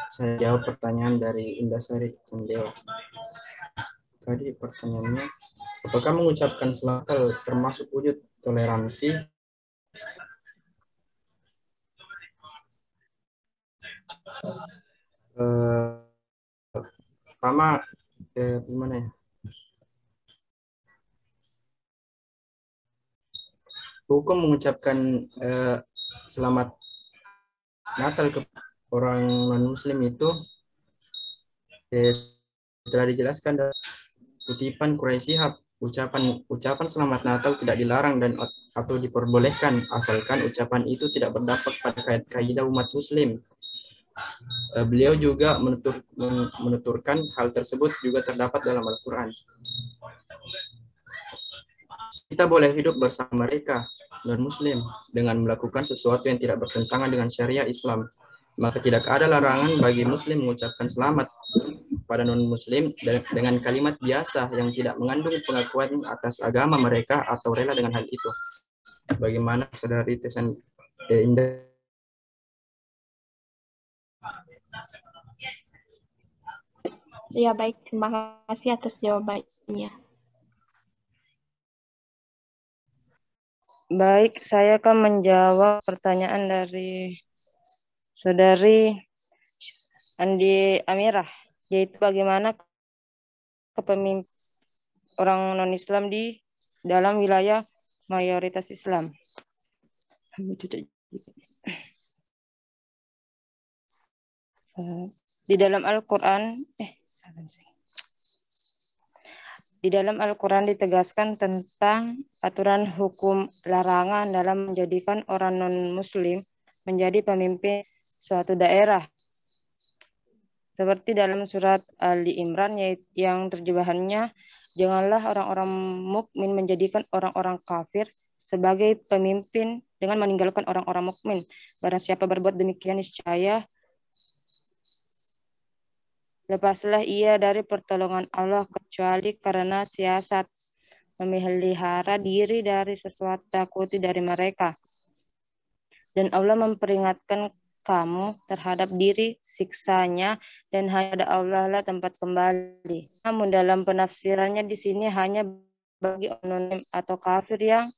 Speaker 1: saya jawab pertanyaan dari Indasari Cendeo. Tadi pertanyaannya, apakah mengucapkan selamat termasuk wujud toleransi? Pertama, gimana ya? Hukum mengucapkan selamat Natal ke orang non-Muslim itu telah dijelaskan dalam kutipan Quraisy Shihab. Ucapan selamat Natal tidak dilarang dan atau diperbolehkan asalkan ucapan itu tidak berdampak pada kaidah umat Muslim. Beliau juga menuturkan hal tersebut juga terdapat dalam Al-Quran. Kita boleh hidup bersama mereka non-Muslim dengan melakukan sesuatu yang tidak bertentangan dengan syariah Islam. Maka tidak ada larangan bagi Muslim mengucapkan selamat pada non-Muslim dengan kalimat biasa yang tidak mengandung pengakuan atas agama mereka atau rela dengan hal itu. Bagaimana Saudari Tesan Indah?
Speaker 5: Ya, baik. Terima kasih atas jawabannya.
Speaker 9: Baik, saya akan menjawab pertanyaan dari Saudari Andi Amirah, yaitu bagaimana kepemimpinan orang non-Islam di dalam wilayah mayoritas Islam. Di dalam Al-Quran, di dalam Al-Quran ditegaskan tentang aturan hukum larangan dalam menjadikan orang non-Muslim menjadi pemimpin suatu daerah. Seperti dalam surat Ali Imran yang terjemahannya, janganlah orang-orang mukmin menjadikan orang-orang kafir sebagai pemimpin dengan meninggalkan orang-orang mukmin. Barang siapa berbuat demikian niscaya lepaslah ia dari pertolongan Allah kecuali karena siasat memelihara diri dari sesuatu takuti dari mereka. Dan Allah memperingatkan kamu terhadap diri siksanya dan hanya Allah lah tempat kembali. Namun dalam penafsirannya di sini hanya bagi anonim atau kafir yang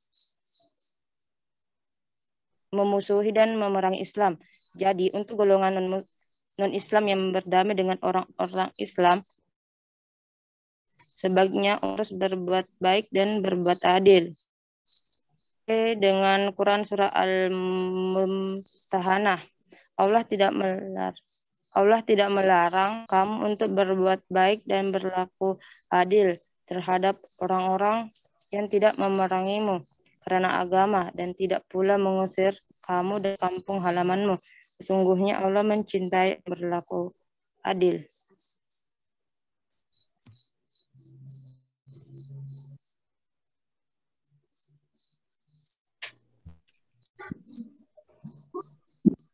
Speaker 9: memusuhi dan memerangi Islam. Jadi untuk golongan non-Islam yang berdamai dengan orang-orang Islam, sebaiknya harus berbuat baik dan berbuat adil. Dengan Quran surah Al-Mumtahanah, Allah tidak melarang kamu untuk berbuat baik dan berlaku adil terhadap orang-orang yang tidak memerangimu karena agama dan tidak pula mengusir kamu dari kampung halamanmu. Sesungguhnya Allah mencintai berlaku adil.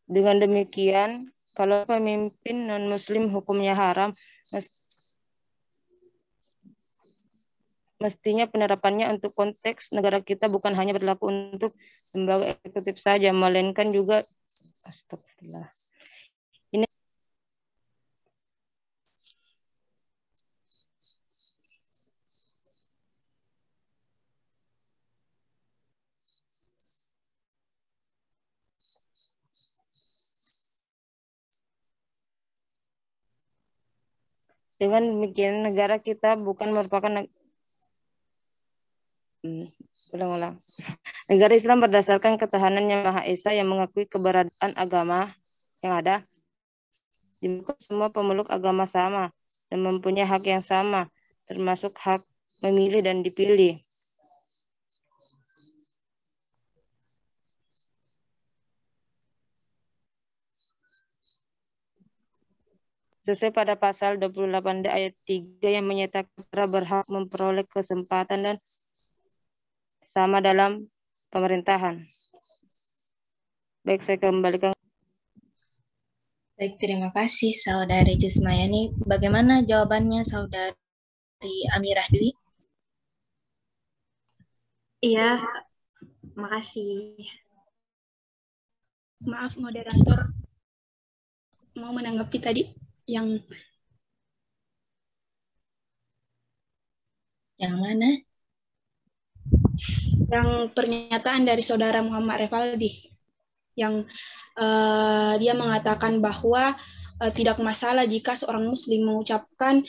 Speaker 9: Dengan demikian, kalau pemimpin non-Muslim hukumnya haram, mestinya penerapannya untuk konteks negara kita bukan hanya berlaku untuk lembaga eksekutif saja, melainkan juga astagfirullah. Ini dengan demikian negara kita bukan merupakan ulang-ulang. Negara Islam berdasarkan ketahanan yang Maha Esa yang mengakui keberadaan agama yang ada. Di muka semua pemeluk agama sama dan mempunyai hak yang sama, termasuk hak memilih dan dipilih. Sesuai pada pasal 28D ayat 3 yang menyatakan putra berhak memperoleh kesempatan dan sama dalam pemerintahan. Baik, saya kembalikan.
Speaker 3: Baik, terima kasih Saudari Jusmayani. Bagaimana jawabannya Saudari Amirah Dwi?
Speaker 12: Iya, makasih. Maaf moderator, mau menanggapi tadi yang
Speaker 3: mana?
Speaker 12: Yang pernyataan dari Saudara Muhammad Refaldi yang dia mengatakan bahwa tidak masalah jika seorang Muslim mengucapkan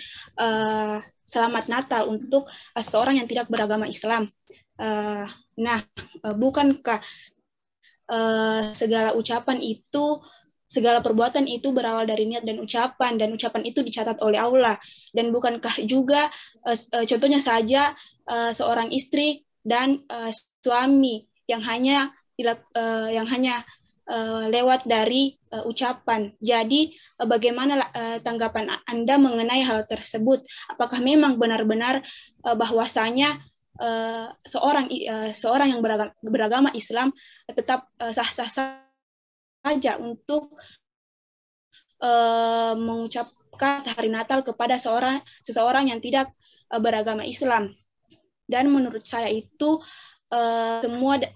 Speaker 12: Selamat Natal untuk seorang yang tidak beragama Islam. Bukankah segala ucapan itu, segala perbuatan itu berawal dari niat dan ucapan itu dicatat oleh Allah, dan bukankah juga contohnya saja seorang istri dan suami yang hanya lewat dari ucapan. Jadi bagaimana tanggapan Anda mengenai hal tersebut? Apakah memang benar-benar bahwasanya seorang yang beragama Islam tetap sah-sah saja untuk mengucapkan hari Natal kepada seseorang yang tidak beragama Islam? Dan menurut saya itu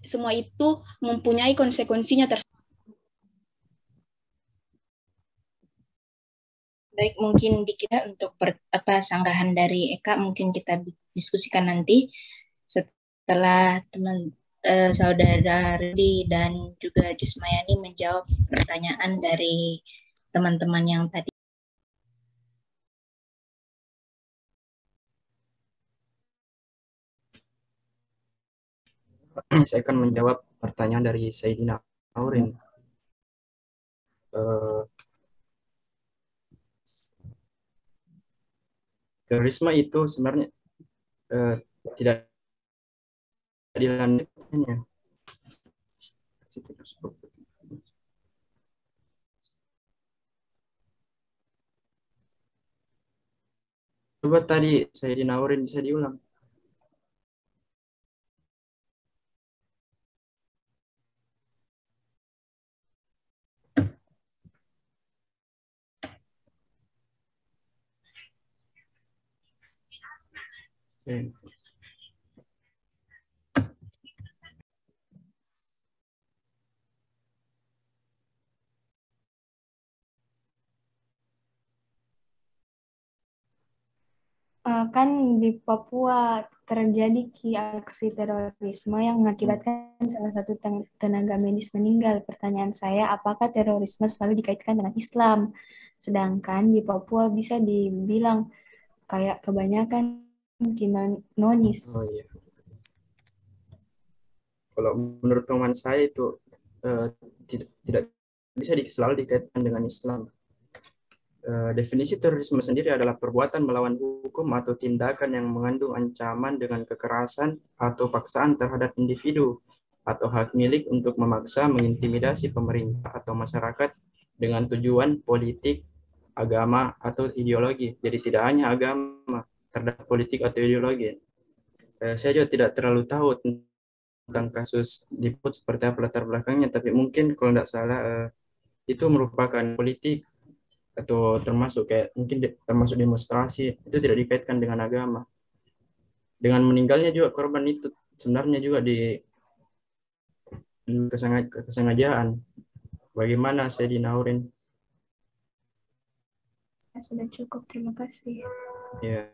Speaker 12: semua itu mempunyai konsekuensinya tersendiri.
Speaker 3: Baik, mungkin dikira untuk sanggahan dari Eka mungkin kita diskusikan nanti setelah Saudara Rudi dan juga Jusmayani menjawab pertanyaan dari teman-teman yang tadi.
Speaker 1: Saya akan menjawab pertanyaan dari Sayyidina Aurin. Terorisme itu sebenarnya tidak dilanjutkannya. Coba tadi saya dinawarin, bisa diulang.
Speaker 11: Kan di Papua terjadi aksi terorisme yang mengakibatkan salah satu tenaga medis meninggal. Pertanyaan saya, apakah terorisme selalu dikaitkan dengan Islam? Sedangkan di Papua bisa dibilang kayak kebanyakan Kinonis.
Speaker 1: Oh iya. Kalau menurut teman saya itu tidak bisa selalu dikaitkan dengan Islam. Definisi terorisme sendiri adalah perbuatan melawan hukum atau tindakan yang mengandung ancaman dengan kekerasan atau paksaan terhadap individu atau hak milik untuk memaksa, mengintimidasi pemerintah atau masyarakat dengan tujuan politik, agama, atau ideologi. Jadi tidak hanya agama, terhadap politik atau ideologi. Saya juga tidak terlalu tahu tentang kasus di PUT seperti apa latar belakangnya, tapi mungkin kalau tidak salah itu merupakan politik atau termasuk kayak mungkin termasuk demonstrasi, itu tidak dikaitkan dengan agama. Dengan meninggalnya juga korban itu sebenarnya juga di kesengajaan. Bagaimana saya dinaurin?
Speaker 11: Sudah cukup, terima kasih.
Speaker 1: Ya.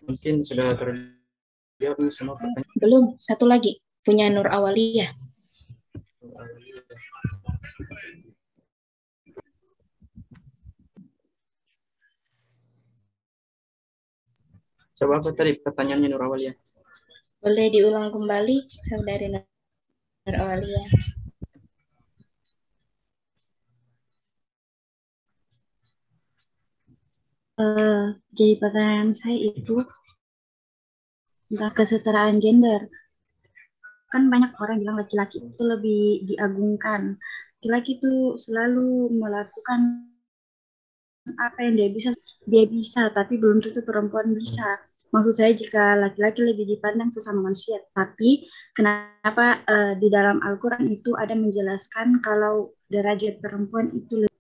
Speaker 1: Mungkin sudah terjawab semua pertanyaan.
Speaker 3: Belum, satu lagi. Punya Nur Awaliyah.
Speaker 1: Coba apa tadi pertanyaannya Nur Awaliyah?
Speaker 3: Boleh diulang kembali, Saudari Nur Awaliyah.
Speaker 12: Jadi pertanyaan saya itu tentang kesetaraan gender. Kan banyak orang bilang laki-laki itu lebih diagungkan. Laki-laki itu selalu melakukan apa yang dia bisa, tapi belum tentu perempuan bisa. Maksud saya jika laki-laki lebih dipandang sesama manusia, tapi kenapa di dalam Al-Quran itu ada menjelaskan kalau derajat perempuan itu lebih.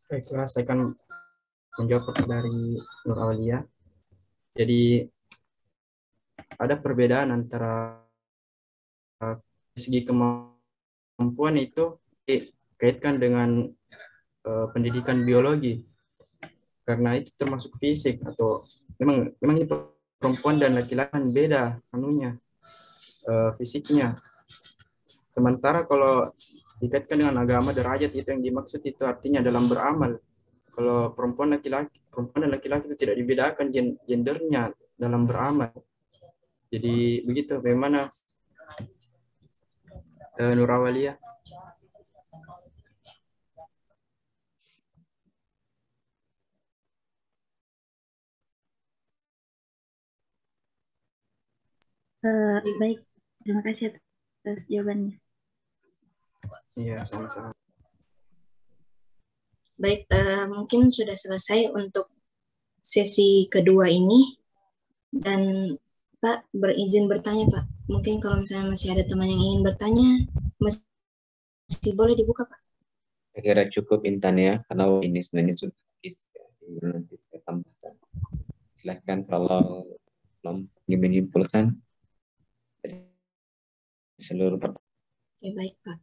Speaker 1: Baiklah, saya akan menjawab dari Nur Awaliyah. Jadi ada perbedaan antara segi kemampuan itu dikaitkan dengan pendidikan biologi, karena itu termasuk fisik atau memang ini perempuan dan laki-laki beda anunya fisiknya. Sementara kalau dikaitkan dengan agama, derajat itu yang dimaksud itu artinya dalam beramal. Kalau perempuan dan laki-laki itu tidak dibedakan gendernya dalam beramal. Jadi begitu. Bagaimana Nur Awalia?
Speaker 12: Baik, terima kasih atas jawabannya.
Speaker 1: Iya, sama-sama.
Speaker 3: Baik, mungkin sudah selesai untuk sesi kedua ini. Dan Pak, berizin bertanya Pak. Mungkin kalau misalnya masih ada teman yang ingin bertanya, masih boleh dibuka Pak.
Speaker 2: Saya kira cukup Intan ya, karena ini sebenarnya sudah nanti saya tambahkan. Silahkan kalau belum ingin menyimpulkan seluruh pertanyaan.
Speaker 3: Oke, baik Pak.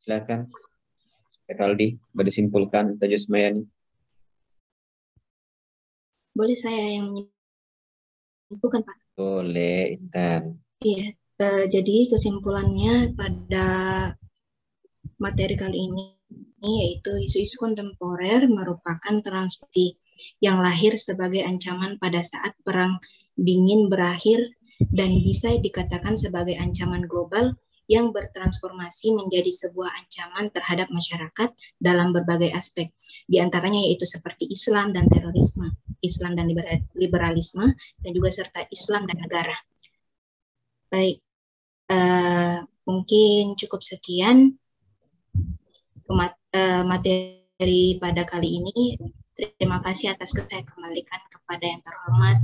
Speaker 2: Silakan, Aldi, disimpulkan atau Jusmayani.
Speaker 3: Boleh saya yang menyimpulkan Pak?
Speaker 2: Boleh, Intan.
Speaker 3: Iya, jadi kesimpulannya pada materi kali ini yaitu isu-isu kontemporer merupakan transformasi yang lahir sebagai ancaman pada saat Perang Dingin berakhir dan bisa dikatakan sebagai ancaman global yang bertransformasi menjadi sebuah ancaman terhadap masyarakat dalam berbagai aspek. Di antaranya yaitu seperti Islam dan terorisme, Islam dan liberalisme, dan juga serta Islam dan negara. Baik, mungkin cukup sekian materi pada kali ini. Terima kasih atas saya kembalikan kepada yang terhormat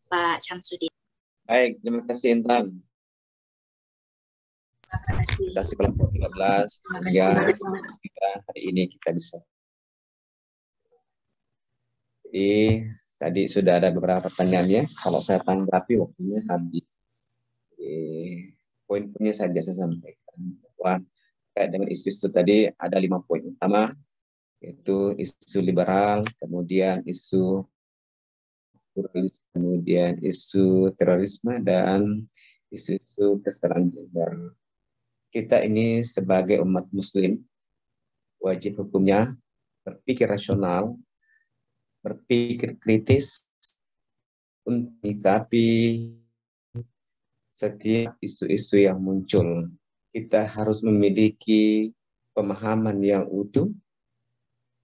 Speaker 3: Pak Syamsuddin.
Speaker 2: Baik, terima kasih Intan.
Speaker 3: Terima kasih.
Speaker 2: Kelompok 13 sehingga hari ini kita bisa. Jadi tadi sudah ada beberapa pertanyaan ya. Kalau saya tanggapi waktunya habis. Poin-poinnya saja saya sampaikan bahwa terkait dengan isu-isu tadi ada 5 poin utama, yaitu isu liberal, kemudian isu pluralis, kemudian isu terorisme, dan isu-isu kesetaraan gender. Kita ini sebagai umat muslim wajib hukumnya berpikir rasional, berpikir kritis untuk menyikapi setiap isu-isu yang muncul. Kita harus memiliki pemahaman yang utuh,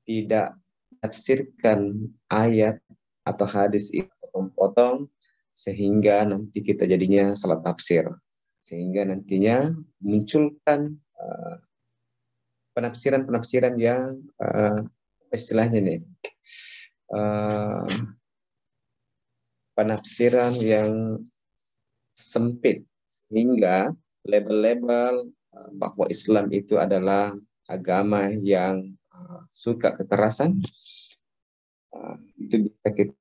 Speaker 2: tidak tafsirkan ayat atau hadis itu potong-potong sehingga nanti kita jadinya salah tafsir, sehingga nantinya munculkan penafsiran-penafsiran yang istilahnya nih penafsiran yang sempit, sehingga label-label bahwa Islam itu adalah agama yang suka kekerasan, itu bisa kita.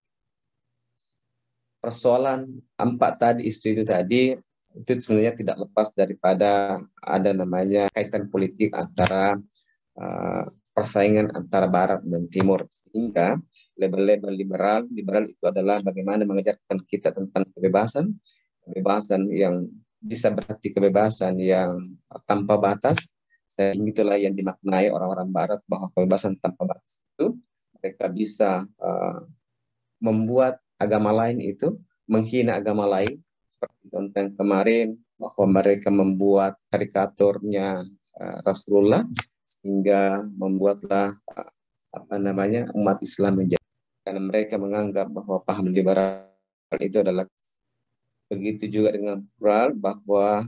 Speaker 2: Persoalan 4 tadi, isu itu tadi, itu sebenarnya tidak lepas daripada ada namanya kaitan politik antara persaingan antara Barat dan Timur, sehingga label-label liberal itu adalah bagaimana mengajarkan kita tentang kebebasan yang bisa berarti kebebasan yang tanpa batas. Sehingga itulah yang dimaknai orang-orang Barat bahwa kebebasan tanpa batas itu mereka bisa membuat agama lain itu menghina agama lain, seperti contoh yang kemarin bahwa mereka membuat karikaturnya Rasulullah sehingga membuatlah umat Islam menjadi, karena mereka menganggap bahwa paham liberal itu adalah. Begitu juga dengan plural, bahwa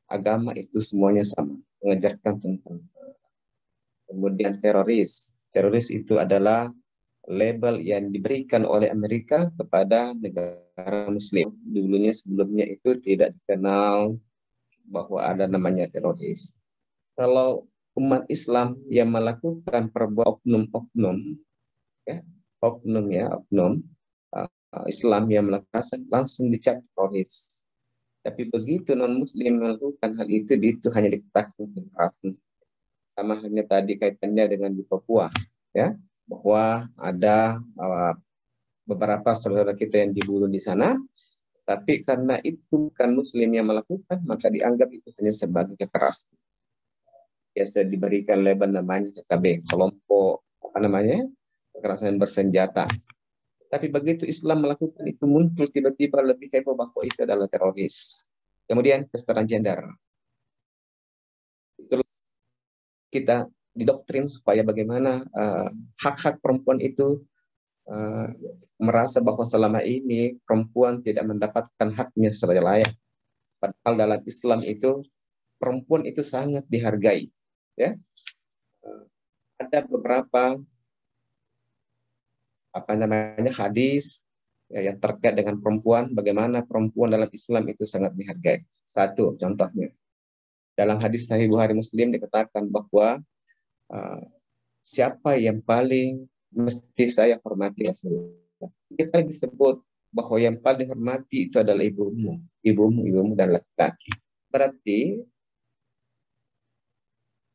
Speaker 2: agama itu semuanya sama, mengajarkan tentang. Kemudian teroris itu adalah label yang diberikan oleh Amerika kepada negara Muslim. Sebelumnya itu tidak dikenal bahwa ada namanya teroris. Kalau umat Islam yang melakukan perbuatan oknum Islam yang melakukan langsung dicap teroris. Tapi begitu non-Muslim melakukan hal itu hanya dikatakan kekerasan. Sama halnya tadi kaitannya dengan di Papua, ya, bahwa ada beberapa saudara kita yang dibunuh di sana Tapi karena itu bukan Muslim yang melakukan, maka dianggap itu hanya sebagai kekerasan. Biasa diberikan label namanya KKB, kelompok kekerasan bersenjata. Tapi begitu Islam melakukan itu, muncul tiba-tiba lebih heboh bahwa itu adalah teroris. Kemudian kesetaraan gender. Itu kita didoktrin supaya bagaimana hak-hak perempuan itu merasa bahwa selama ini perempuan tidak mendapatkan haknya secara layak. Padahal dalam Islam itu perempuan itu sangat dihargai. Ya, ada beberapa hadis yang terkait dengan perempuan, bagaimana perempuan dalam Islam itu sangat dihargai. Satu contohnya, dalam hadis Sahih Bukhari Muslim dikatakan bahwa siapa yang paling mesti saya hormati Rasulullah. Kita disebut bahwa yang paling hormati itu adalah ibumu dan laki-laki. Berarti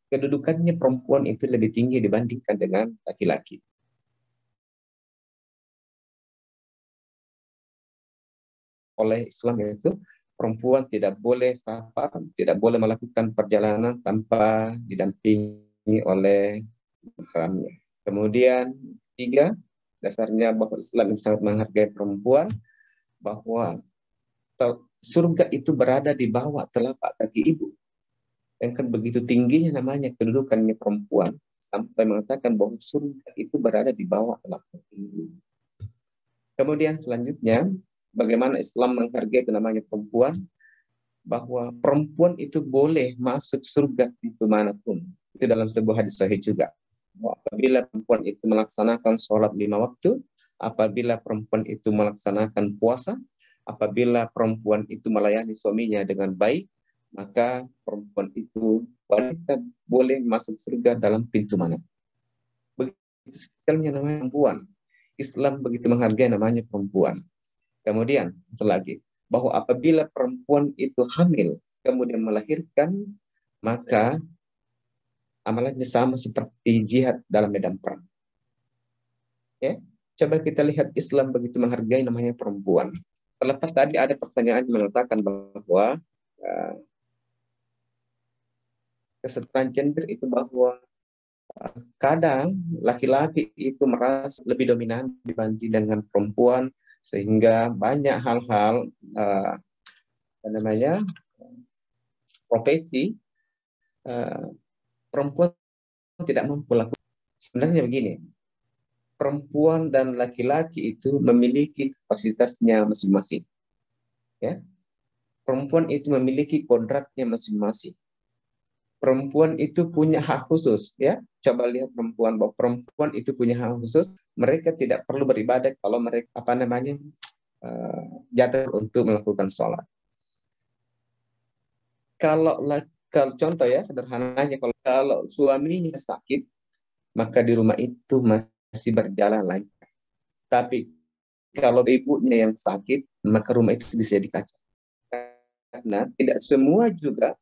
Speaker 2: kedudukannya perempuan itu lebih tinggi dibandingkan dengan laki-laki. Oleh Islam itu perempuan tidak boleh safar, tidak boleh melakukan perjalanan tanpa didampingi oleh mahramnya. Kemudian 3, dasarnya bahwa Islam sangat menghargai perempuan, bahwa surga itu berada di bawah telapak kaki ibu. Yang kan begitu tingginya namanya kedudukannya perempuan, sampai mengatakan bahwa surga itu berada di bawah telapak kaki ibu. Kemudian selanjutnya, bagaimana Islam menghargai itu namanya perempuan, bahwa perempuan itu boleh masuk surga pintu manapun. Itu dalam sebuah hadis sahih juga. Apabila perempuan itu melaksanakan sholat 5 waktu, apabila perempuan itu melaksanakan puasa, apabila perempuan itu melayani suaminya dengan baik, maka perempuan itu wanita boleh masuk surga dalam pintu mana. Begitu sekalinya namanya perempuan. Islam begitu menghargai namanya perempuan. Kemudian satu lagi, bahwa apabila perempuan itu hamil kemudian melahirkan, maka amalannya sama seperti jihad dalam medan perang. Ya, coba kita lihat Islam begitu menghargai namanya perempuan. Terlepas tadi ada pertanyaan yang mengatakan bahwa kesetaraan gender itu bahwa kadang laki-laki itu merasa lebih dominan dibanding dengan perempuan, sehingga banyak hal-hal profesi perempuan tidak mampu lakukan. Sebenarnya begini, perempuan dan laki-laki itu memiliki kapasitasnya masing-masing. Ya, perempuan itu memiliki kodratnya masing-masing. Perempuan itu punya hak khusus. Ya, coba lihat perempuan, bahwa perempuan itu punya hak khusus. Mereka tidak perlu beribadah kalau mereka jatuh untuk melakukan sholat. Kalau contoh ya sederhananya, kalau suaminya sakit, maka di rumah itu masih berjalan lancar. Tapi kalau ibunya yang sakit, maka rumah itu bisa dikacau. Karena tidak semua juga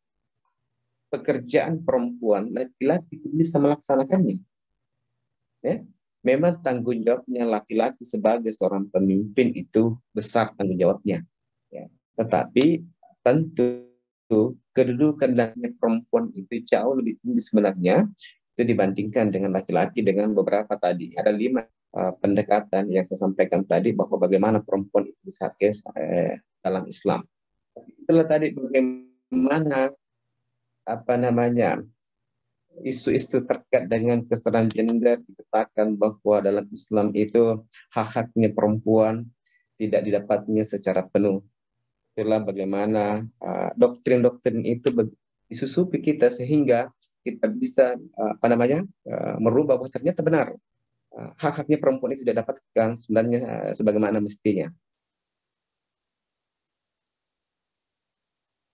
Speaker 2: pekerjaan perempuan laki-laki bisa melaksanakannya. Ya, memang tanggung jawabnya laki-laki sebagai seorang pemimpin itu besar tanggung jawabnya. Ya, tetapi tentu kedudukan dan perempuan itu jauh lebih tinggi sebenarnya itu dibandingkan dengan laki-laki dengan beberapa tadi. Ada 5 pendekatan yang saya sampaikan tadi bahwa bagaimana perempuan itu dihargai dalam Islam. Itulah tadi bagaimana isu-isu terkait dengan kesetaraan gender, dikatakan bahwa dalam Islam itu hak-haknya perempuan tidak didapatnya secara penuh. Itulah bagaimana doktrin-doktrin itu disusupi kita sehingga kita bisa merubah bahwa ternyata benar hak-haknya perempuan itu tidak dapatkan sebenarnya sebagaimana mestinya.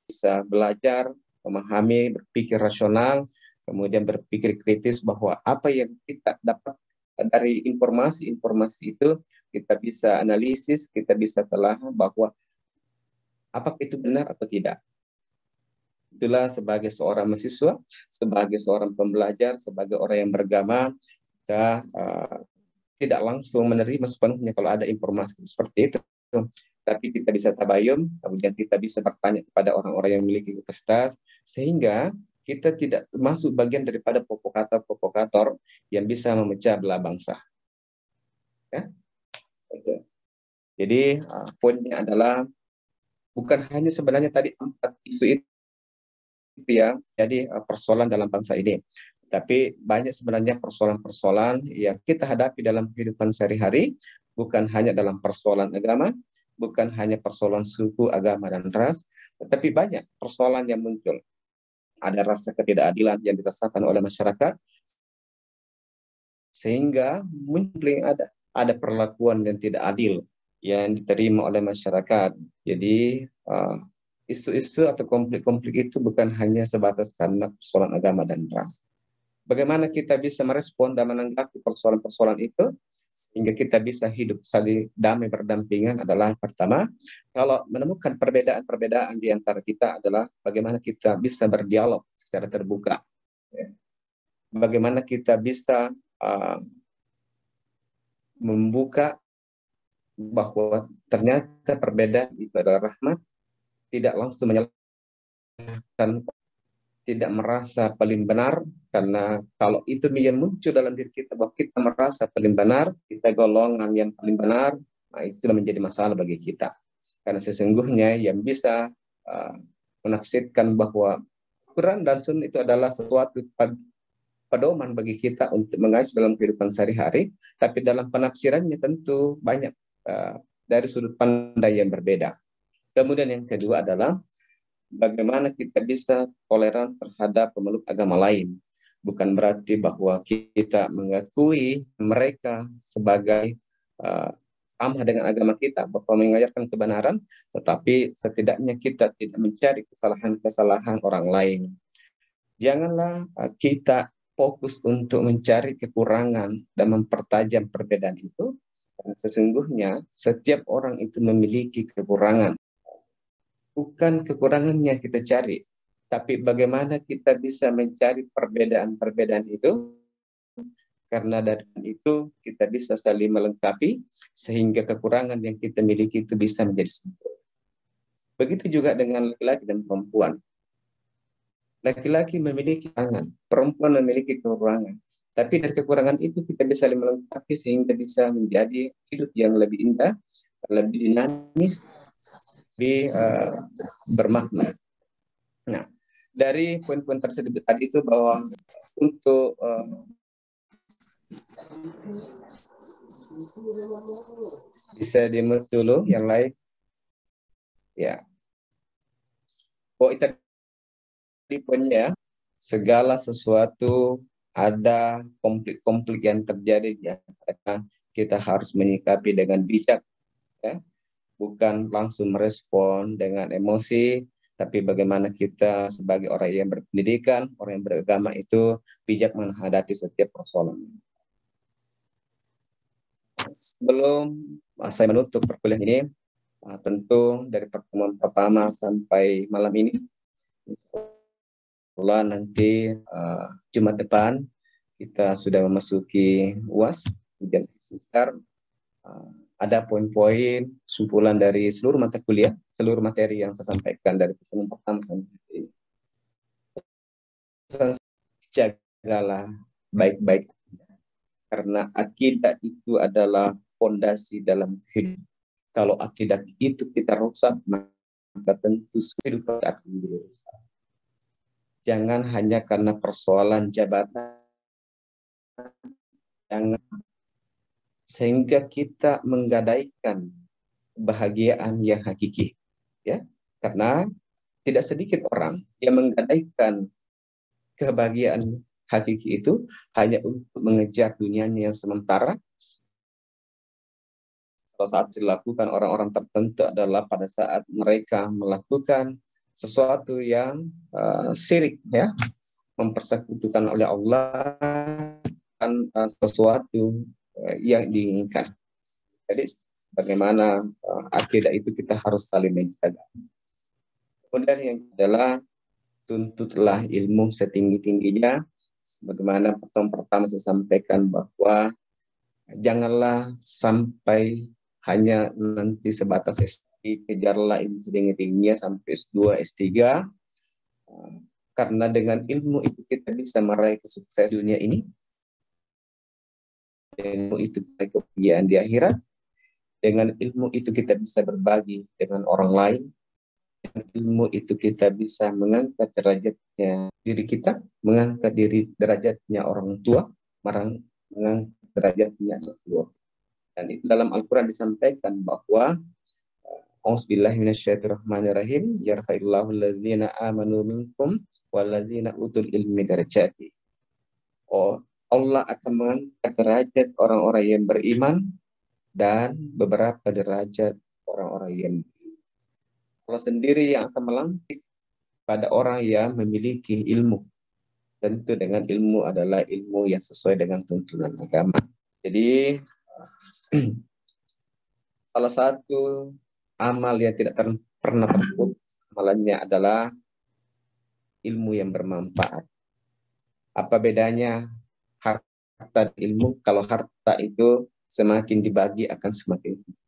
Speaker 2: Bisa belajar, memahami, berpikir rasional, kemudian berpikir kritis bahwa apa yang kita dapat dari informasi-informasi itu kita bisa analisis, kita bisa telah bahwa apakah itu benar atau tidak. Itulah sebagai seorang mahasiswa, sebagai seorang pembelajar, sebagai orang yang beragama, kita tidak langsung menerima sepenuhnya kalau ada informasi seperti itu. tapi kita bisa tabayun, kemudian kita bisa bertanya kepada orang-orang yang memiliki kapasitas, sehingga kita tidak masuk bagian daripada provokator-provokator yang bisa memecah belah bangsa. Ya? Jadi poinnya adalah bukan hanya sebenarnya tadi 4 isu itu yang jadi persoalan dalam bangsa ini, tapi banyak sebenarnya persoalan-persoalan yang kita hadapi dalam kehidupan sehari-hari, bukan hanya dalam persoalan agama, bukan hanya persoalan suku, agama, dan ras, tetapi banyak persoalan yang muncul. Ada rasa ketidakadilan yang dirasakan oleh masyarakat, sehingga muncul yang ada perlakuan yang tidak adil yang diterima oleh masyarakat. Jadi isu-isu atau konflik-konflik itu bukan hanya sebatas karena persoalan agama dan ras. Bagaimana kita bisa merespon dan menanggapi persoalan-persoalan itu sehingga kita bisa hidup saling damai berdampingan adalah pertama, kalau menemukan perbedaan-perbedaan di antara kita adalah bagaimana kita bisa berdialog secara terbuka. Bagaimana kita bisa membuka bahwa ternyata perbedaan itu adalah rahmat, tidak langsung menyalahkan, tidak merasa paling benar, karena kalau itu yang muncul dalam diri kita bahwa kita merasa paling benar, kita golongan yang paling benar, nah itu menjadi masalah bagi kita. Karena sesungguhnya yang bisa menafsirkan bahwa Quran dan Sunnah itu adalah sesuatu pedoman bagi kita untuk mengacu dalam kehidupan sehari-hari, tapi dalam penafsirannya tentu banyak dari sudut pandang yang berbeda. Kemudian yang kedua adalah bagaimana kita bisa toleran terhadap pemeluk agama lain. Bukan berarti bahwa kita mengakui mereka sebagai sama dengan agama kita, bahwa mengajarkan kebenaran, tetapi setidaknya kita tidak mencari kesalahan-kesalahan orang lain. Janganlah kita fokus untuk mencari kekurangan dan mempertajam perbedaan itu, karena sesungguhnya setiap orang itu memiliki kekurangan. Bukan kekurangannya kita cari, tapi bagaimana kita bisa mencari perbedaan-perbedaan itu, karena dari itu kita bisa saling melengkapi, sehingga kekurangan yang kita miliki itu bisa menjadi sempurna. Begitu juga dengan laki-laki dan perempuan. Laki-laki memiliki kekurangan, perempuan memiliki kekurangan. Tapi dari kekurangan itu kita bisa saling melengkapi, sehingga bisa menjadi hidup yang lebih indah, lebih dinamis, lebih bermakna. Nah, dari poin-poin tersebut tadi itu bahwa untuk bisa dimut dulu yang lain, ya. Oh, itu di poinnya, segala sesuatu ada konflik-konflik yang terjadi, ya. Kita harus menyikapi dengan bijak, ya. Bukan langsung merespon dengan emosi, tapi bagaimana kita sebagai orang yang berpendidikan, orang yang beragama itu bijak menghadapi setiap persoalan. Sebelum saya menutup perkuliahan ini, tentu dari pertemuan pertama sampai malam ini, nanti Jumat depan kita sudah memasuki UAS, ujian semester. Ada poin-poin kesimpulan dari seluruh mata kuliah, seluruh materi yang saya sampaikan dari pertemuan pertama sampai jagalah baik-baik, karena akidah itu adalah fondasi dalam hidup. Kalau akidah itu kita rusak, maka tentu kehidupan akan dirusak. Jangan hanya karena persoalan jabatan, jangan sehingga kita menggadaikan kebahagiaan yang hakiki, ya, karena tidak sedikit orang yang menggadaikan kebahagiaan hakiki itu hanya untuk mengejar dunianya yang sementara. Salah satu dilakukan orang-orang tertentu adalah pada saat mereka melakukan sesuatu yang syirik, ya, mempersekutukan oleh Allah dan sesuatu yang diinginkan. Jadi bagaimana akidah itu kita harus saling menjaga. Kemudian yang adalah tuntutlah ilmu setinggi-tingginya. Bagaimana pertama saya sampaikan bahwa janganlah sampai hanya nanti sebatas Kejarlah ilmu setinggi-tingginya sampai S2, S3. Karena dengan ilmu itu kita bisa meraih kesuksesan dunia ini. Ilmu itu kita kebahagiaan di akhirat. Dengan ilmu itu kita bisa berbagi dengan orang lain. Dengan ilmu itu kita bisa mengangkat derajatnya diri kita, mengangkat derajatnya orang tua, mengangkat derajatnya anak tua. Dan itu dalam Al-Quran disampaikan bahwa Auzubillahi minasyaitonirrahmanirrahim, yarfa'illahu allazina amanu minkum wallazina utul ilmi darajati. Oh, Allah akan mengangkat derajat orang-orang yang beriman dan beberapa derajat orang-orang yang Allah sendiri yang akan melantik pada orang yang memiliki ilmu. Tentu dengan ilmu adalah ilmu yang sesuai dengan tuntunan agama. Jadi salah satu amal yang tidak pernah terputus amalannya adalah ilmu yang bermanfaat. Apa bedanya harta dan ilmu? Kalau harta itu semakin dibagi akan semakin banyak.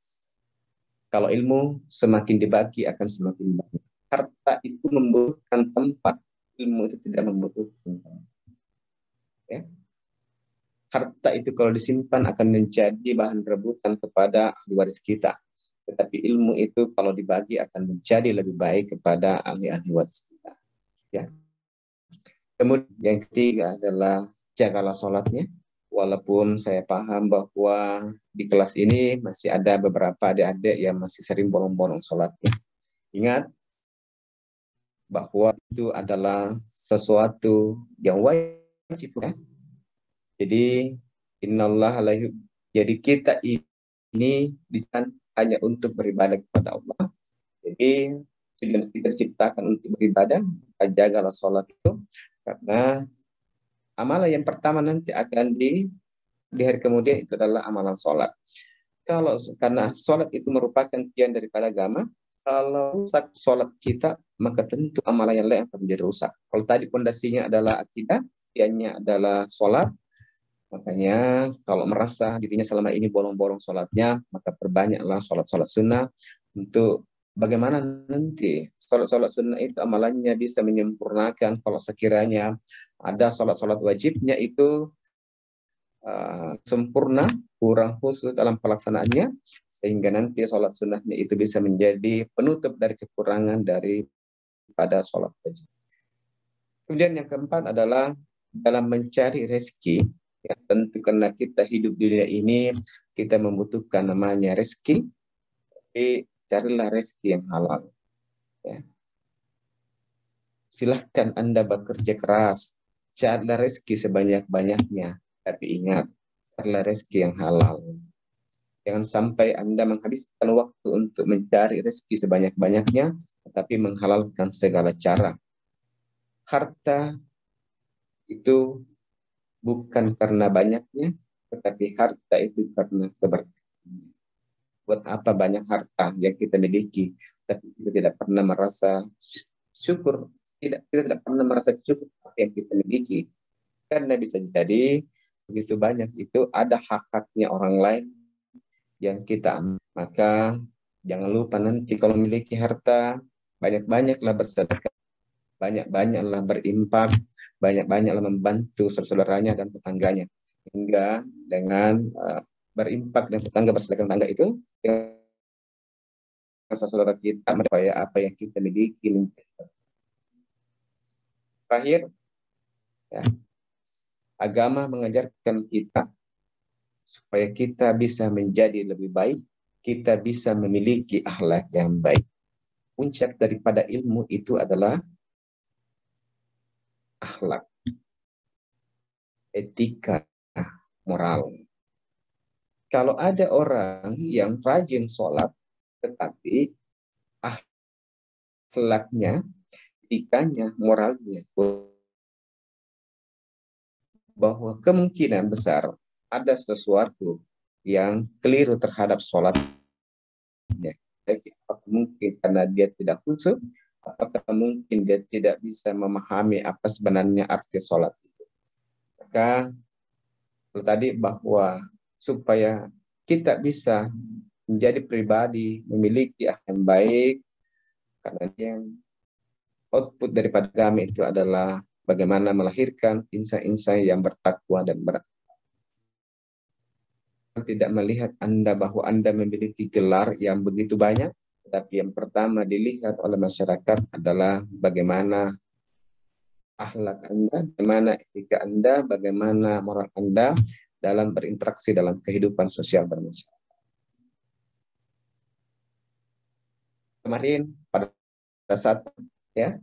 Speaker 2: Kalau ilmu semakin dibagi akan semakin banyak. Harta itu membutuhkan tempat, ilmu itu tidak membutuhkan tempat. Ya. Harta itu kalau disimpan akan menjadi bahan rebutan kepada ahli waris kita. Tetapi ilmu itu kalau dibagi akan menjadi lebih baik kepada ahli-ahli waris kita. Ya. Kemudian yang ketiga adalah jagalah sholatnya. Walaupun saya paham bahwa di kelas ini masih ada beberapa adik-adik yang masih sering bolong-bolong sholatnya. Ingat bahwa itu adalah sesuatu yang wajib. Ya. Jadi innallaha la yuhibbu. Jadi kita ini hanya untuk beribadah kepada Allah. Jadi tujuan kita diciptakan untuk beribadah, jagalah sholat itu, karena amalan yang pertama nanti akan di hari kemudian itu adalah amalan sholat. Karena sholat itu merupakan tiang daripada agama, kalau rusak sholat kita, maka tentu amalan yang lain akan menjadi rusak. Kalau tadi pondasinya adalah akidah, tiangnya adalah sholat, makanya kalau merasa dirinya selama ini bolong-bolong sholatnya, maka perbanyaklah sholat-sholat sunnah untuk bagaimana nanti sholat-sholat sunnah itu amalannya bisa menyempurnakan kalau sekiranya ada sholat-sholat wajibnya itu sempurna, kurang khusus dalam pelaksanaannya, sehingga nanti sholat sunnahnya itu bisa menjadi penutup dari kekurangan daripada sholat wajib. Kemudian yang keempat adalah dalam mencari rezeki. Ya, tentu karena kita hidup di dunia ini, kita membutuhkan namanya rezeki, tapi carilah rezeki yang halal. Ya. Silahkan Anda bekerja keras, carilah rezeki sebanyak-banyaknya, tapi ingat, carilah rezeki yang halal. Jangan sampai Anda menghabiskan waktu untuk mencari rezeki sebanyak-banyaknya, tetapi menghalalkan segala cara. Harta itu bukan karena banyaknya, tetapi harta itu karena keberkahan. Buat apa banyak harta yang kita miliki, tapi kita tidak pernah merasa syukur, kita tidak pernah merasa cukup apa yang kita miliki. Karena bisa jadi begitu banyak itu ada hak-haknya orang lain yang kita ambil. Maka jangan lupa nanti kalau memiliki harta, banyak-banyaklah bersedekah. Banyak-banyaklah berimpak, banyak-banyaklah membantu saudaranya dan tetangganya. Hingga dengan berimpak dan tetangga bersedekah itu, saudara kita supaya apa yang kita miliki. Terakhir, ya, agama mengajarkan kita supaya kita bisa menjadi lebih baik, kita bisa memiliki akhlak yang baik. Puncak daripada ilmu itu adalah akhlak, etika, moral. Kalau ada orang yang rajin sholat, tetapi akhlaknya, etikanya, moralnya, bahwa kemungkinan besar ada sesuatu yang keliru terhadap sholatnya. Apakah mungkin karena dia tidak khusyuk? Apakah mungkin dia tidak bisa memahami apa sebenarnya arti sholat itu? Maka tadi bahwa supaya kita bisa menjadi pribadi, memiliki akhlak yang baik, karena yang output daripada agama itu adalah bagaimana melahirkan insan-insan yang bertakwa dan tidak melihat Anda bahwa Anda memiliki gelar yang begitu banyak, tapi yang pertama dilihat oleh masyarakat adalah bagaimana akhlak Anda, bagaimana etika Anda, bagaimana moral Anda dalam berinteraksi dalam kehidupan sosial bermasyarakat. Kemarin pada saat ya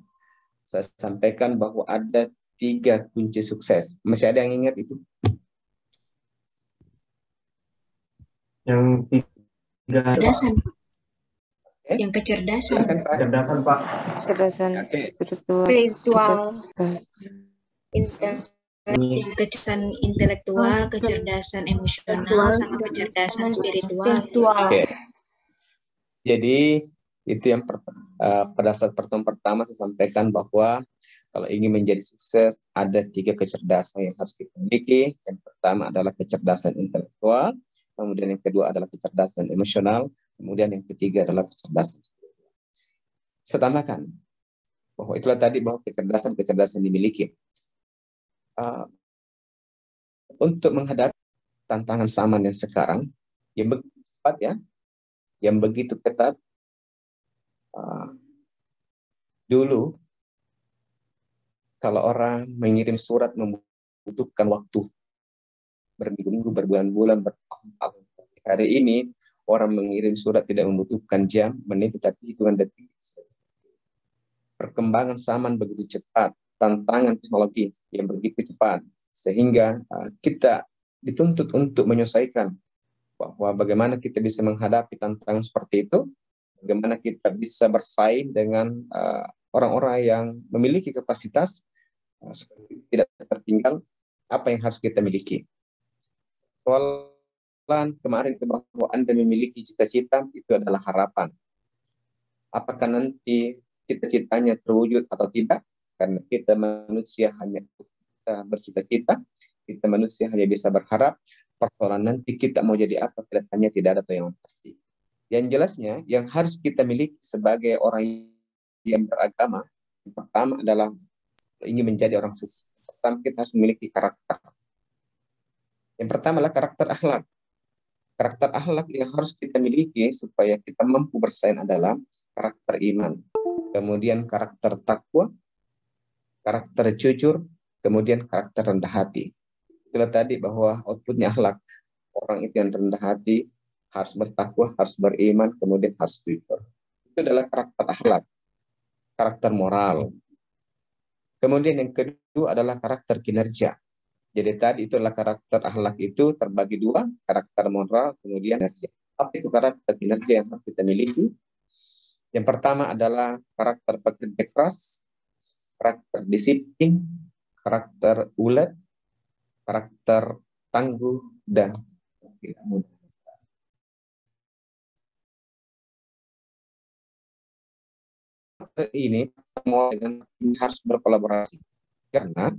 Speaker 2: saya sampaikan bahwa ada 3 kunci sukses. Masih ada yang ingat itu?
Speaker 1: Yang 3
Speaker 3: Kecerdasan. Yang kecerdasan.
Speaker 1: Kecerdasan, Pak.
Speaker 9: Kecerdasan spiritual.
Speaker 3: Yang kecerdasan intelektual, kecerdasan emosional, sama kecerdasan spiritual.
Speaker 2: Oke. Jadi itu yang pada saat pertemuan pertama saya sampaikan bahwa kalau ingin menjadi sukses ada 3 kecerdasan yang harus kita miliki. Yang pertama adalah kecerdasan intelektual, kemudian yang kedua adalah kecerdasan emosional, kemudian yang ketiga adalah kecerdasan. Saya tambahkan bahwa itulah tadi bahwa kecerdasan dimiliki untuk menghadapi tantangan zaman yang sekarang yang begitu cepat ya, yang begitu ketat. Dulu kalau orang mengirim surat membutuhkan waktu berminggu-minggu, berbulan-bulan, bertahun-tahun. Hari ini orang mengirim surat tidak membutuhkan jam, menit, tetapi hitungan detik. Perkembangan zaman begitu cepat, tantangan teknologi yang begitu cepat, sehingga kita dituntut untuk menyelesaikan bahwa bagaimana kita bisa menghadapi tantangan seperti itu, bagaimana kita bisa bersaing dengan orang-orang yang memiliki kapasitas tidak tertinggal, apa yang harus kita miliki. Soalan kemarin bahwa Anda memiliki cita-cita itu adalah harapan. Apakah nanti cita-citanya terwujud atau tidak? Karena kita manusia hanya bisa bercita-cita, kita manusia hanya bisa berharap. Persoalan nanti kita mau jadi apa kedepannya tidak ada yang pasti. Yang jelasnya yang harus kita miliki sebagai orang yang beragama, yang pertama adalah ingin menjadi orang sukses. Pertama kita harus memiliki karakter. Yang pertama adalah karakter akhlak. Karakter akhlak yang harus kita miliki supaya kita mampu bersaing adalah karakter iman, kemudian karakter takwa, karakter jujur, kemudian karakter rendah hati. Itulah tadi bahwa outputnya akhlak. Orang itu yang rendah hati, harus bertakwa, harus beriman, kemudian harus jujur. Itu adalah karakter akhlak, karakter moral. Kemudian yang kedua adalah karakter kinerja. Jadi tadi itu adalah karakter akhlak itu terbagi 2, karakter moral, kemudian kinerja. Apa itu karakter kinerja yang harus kita miliki? Yang pertama adalah karakter pekerja keras, karakter disiplin, karakter ulet, karakter tangguh, dan tidak mudah. Ini semua dengan harus berkolaborasi. Karena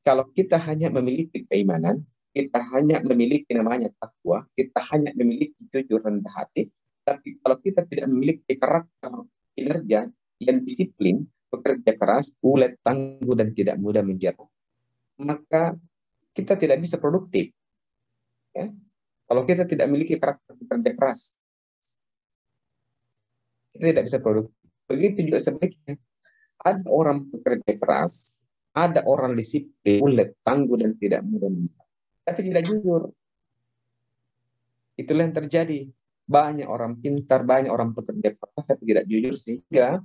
Speaker 2: kalau kita hanya memiliki keimanan, kita hanya memiliki namanya takwa, kita hanya memiliki jujur rendah hati, tapi kalau kita tidak memiliki karakter kinerja yang disiplin, bekerja keras, ulet, tangguh, dan tidak mudah menyerah, maka kita tidak bisa produktif. Ya? Kalau kita tidak memiliki karakter bekerja keras, kita tidak bisa produktif. Begitu juga sebaliknya. Ada orang bekerja keras, ada orang disiplin, ulet, tangguh, dan tidak mudah menyerah, tapi tidak jujur. Itulah yang terjadi. Banyak orang pintar, banyak orang bekerja keras, tapi tidak jujur, sehingga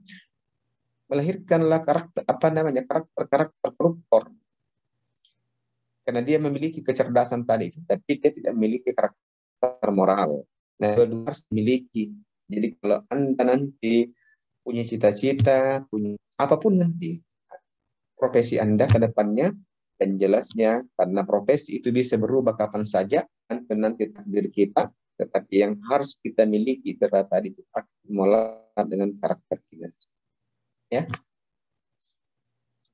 Speaker 2: melahirkanlah karakter koruptor. Karena dia memiliki kecerdasan tadi, tapi dia tidak memiliki karakter moral. Nah, dua-dua harus dimiliki. Jadi kalau Anda nanti punya cita-cita, punya apapun nanti profesi Anda ke depannya, dan jelasnya karena profesi itu bisa berubah kapan saja, dan nanti takdir kita, tetapi yang harus kita miliki tadi itu moral dengan karakter kinerja. Ya.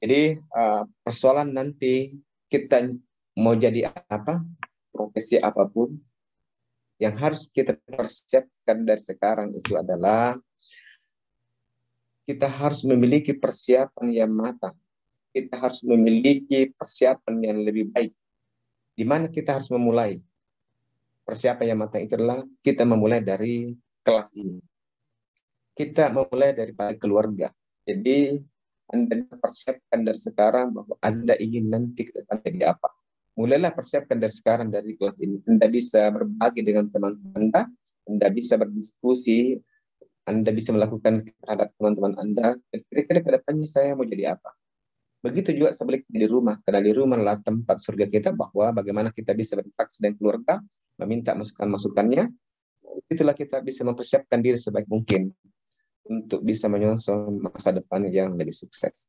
Speaker 2: Jadi persoalan nanti kita mau jadi apa, profesi apapun, Yang harus kita persiapkan dari sekarang itu adalah kita harus memiliki persiapan yang matang. Kita harus memiliki persiapan yang lebih baik. Di mana kita harus memulai? Persiapan yang matang itu adalah kita memulai dari kelas ini. Kita memulai dari keluarga. Jadi Anda persiapkan dari sekarang bahwa Anda ingin nanti ke depan jadi apa. Mulailah persiapkan dari sekarang dari kelas ini. Anda bisa berbagi dengan teman-teman Anda bisa berdiskusi, Anda bisa melakukan terhadap teman-teman Anda. Kira-kira ke depannya saya mau jadi apa. Begitu juga sebaliknya di rumah. Karena di rumah adalah tempat surga kita, bahwa bagaimana kita bisa berinteraksi dengan keluarga, meminta masukan-masukannya. Itulah kita bisa mempersiapkan diri sebaik mungkin untuk bisa menyongsong masa depan yang lebih sukses.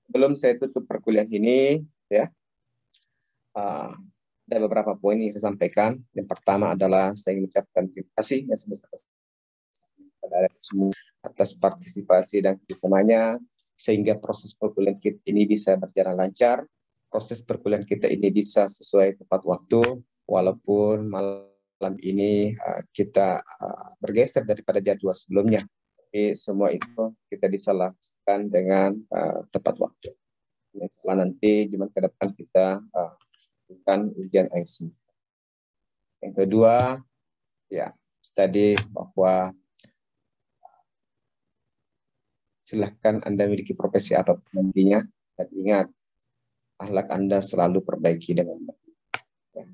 Speaker 2: Sebelum saya tutup perkuliahan ini, ya, ada beberapa poin yang saya sampaikan. Yang pertama adalah saya ingin mengucapkan terima kasih yang sebesar-besarnya kepada semua atas partisipasi dan kerjasamanya, sehingga proses perkuliahan kita ini bisa berjalan lancar, proses perkuliahan kita ini bisa sesuai tepat waktu, walaupun malam ini kita bergeser daripada jadwal sebelumnya. Tapi semua itu kita bisa lakukan dengan tepat waktu. Setelah nanti Jumat ke depan kita lakukan ujian akhir semester. Yang kedua, ya tadi bahwa silahkan Anda memiliki profesi apapun nantinya, dan ingat, akhlak Anda selalu perbaiki dengan baik. Ya.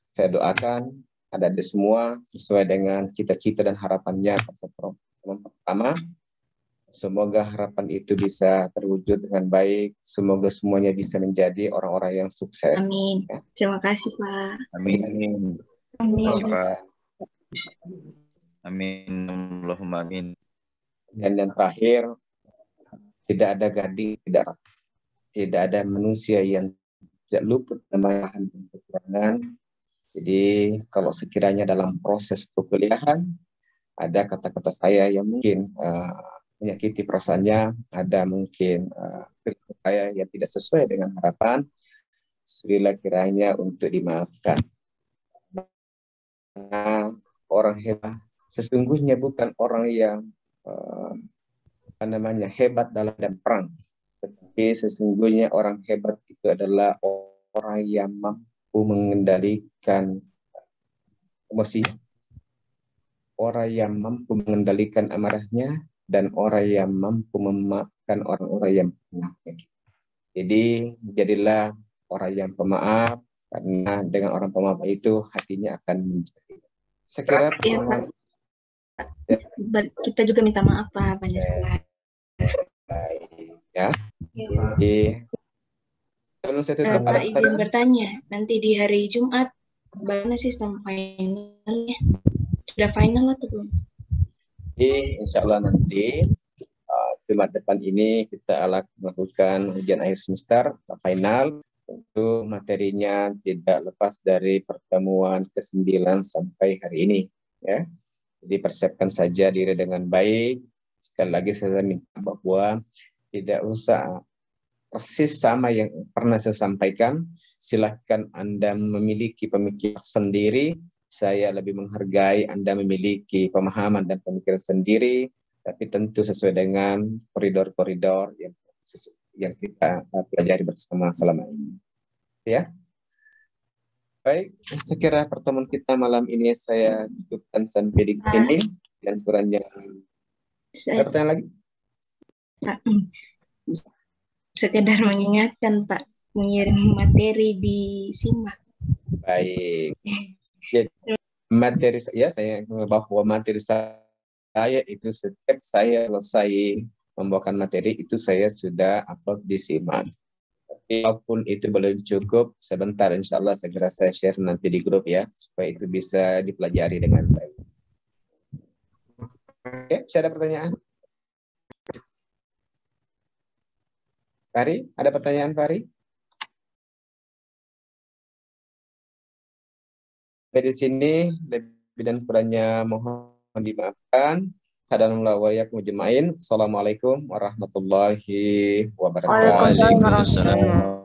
Speaker 2: Saya doakan adik-adik semua sesuai dengan cita-cita dan harapannya. Yang pertama, semoga harapan itu bisa terwujud dengan baik. Semoga semuanya bisa menjadi orang-orang yang sukses.
Speaker 3: Amin.
Speaker 2: Ya.
Speaker 3: Terima kasih, Pak.
Speaker 7: Amin.
Speaker 3: Amin.
Speaker 7: Amin. Allahumma amin.
Speaker 2: Dan yang terakhir, tidak ada gading, tidak ada manusia yang tidak luput kesalahan dan kekurangan. Jadi kalau sekiranya dalam proses perkuliahan ada kata-kata saya yang mungkin menyakiti perasaannya, ada mungkin saya yang tidak sesuai dengan harapan, sulilah kiranya untuk dimaafkan. Nah, orang hebat sesungguhnya bukan orang yang hebat dalam perang, tetapi sesungguhnya orang hebat itu adalah orang yang mampu mengendalikan emosi, orang yang mampu mengendalikan amarahnya, dan orang yang mampu memaafkan orang-orang yang menyakiti. Jadi jadilah orang yang pemaaf, karena dengan orang pemaaf itu hatinya akan menjadi. Saya kira
Speaker 3: kita juga minta maaf Pak, banyak salah.
Speaker 2: Baik, ya. Jadi,
Speaker 3: Pak izin bertanya, nanti di hari Jumat bagaimana sistem finalnya? Sudah final atau belum?
Speaker 2: Jadi, insya Allah nanti Jumat depan ini kita melakukan ujian akhir semester final. Tentu materinya tidak lepas dari pertemuan ke-9 sampai hari ini, ya. Jadi persiapkan saja diri dengan baik. Sekali lagi saya minta bahwa tidak usah persis sama yang pernah saya sampaikan. Silahkan Anda memiliki pemikiran sendiri. Saya lebih menghargai Anda memiliki pemahaman dan pemikiran sendiri, tapi tentu sesuai dengan koridor-koridor yang kita pelajari bersama selama ini. Ya. Baik, saya kira pertemuan kita malam ini saya cukupkan sampai di sini. Dan kurangnya ada pertanyaan lagi?
Speaker 3: Sekedar mengingatkan Pak, mengirim materi di SIMAK.
Speaker 2: Baik. Jadi, materi saya bahwa materi saya itu setiap saya selesai membawakan materi itu saya sudah upload di SIMAK. Walaupun itu belum cukup, sebentar insya Allah segera saya share nanti di grup ya, supaya itu bisa dipelajari dengan baik. Oke, saya ada pertanyaan? Fari, ada pertanyaan Fari? Di sini lebih dan kurangnya mohon dimaafkan. Assalamualaikum warahmatullahi wabarakatuh.
Speaker 7: Waalaikumsalam.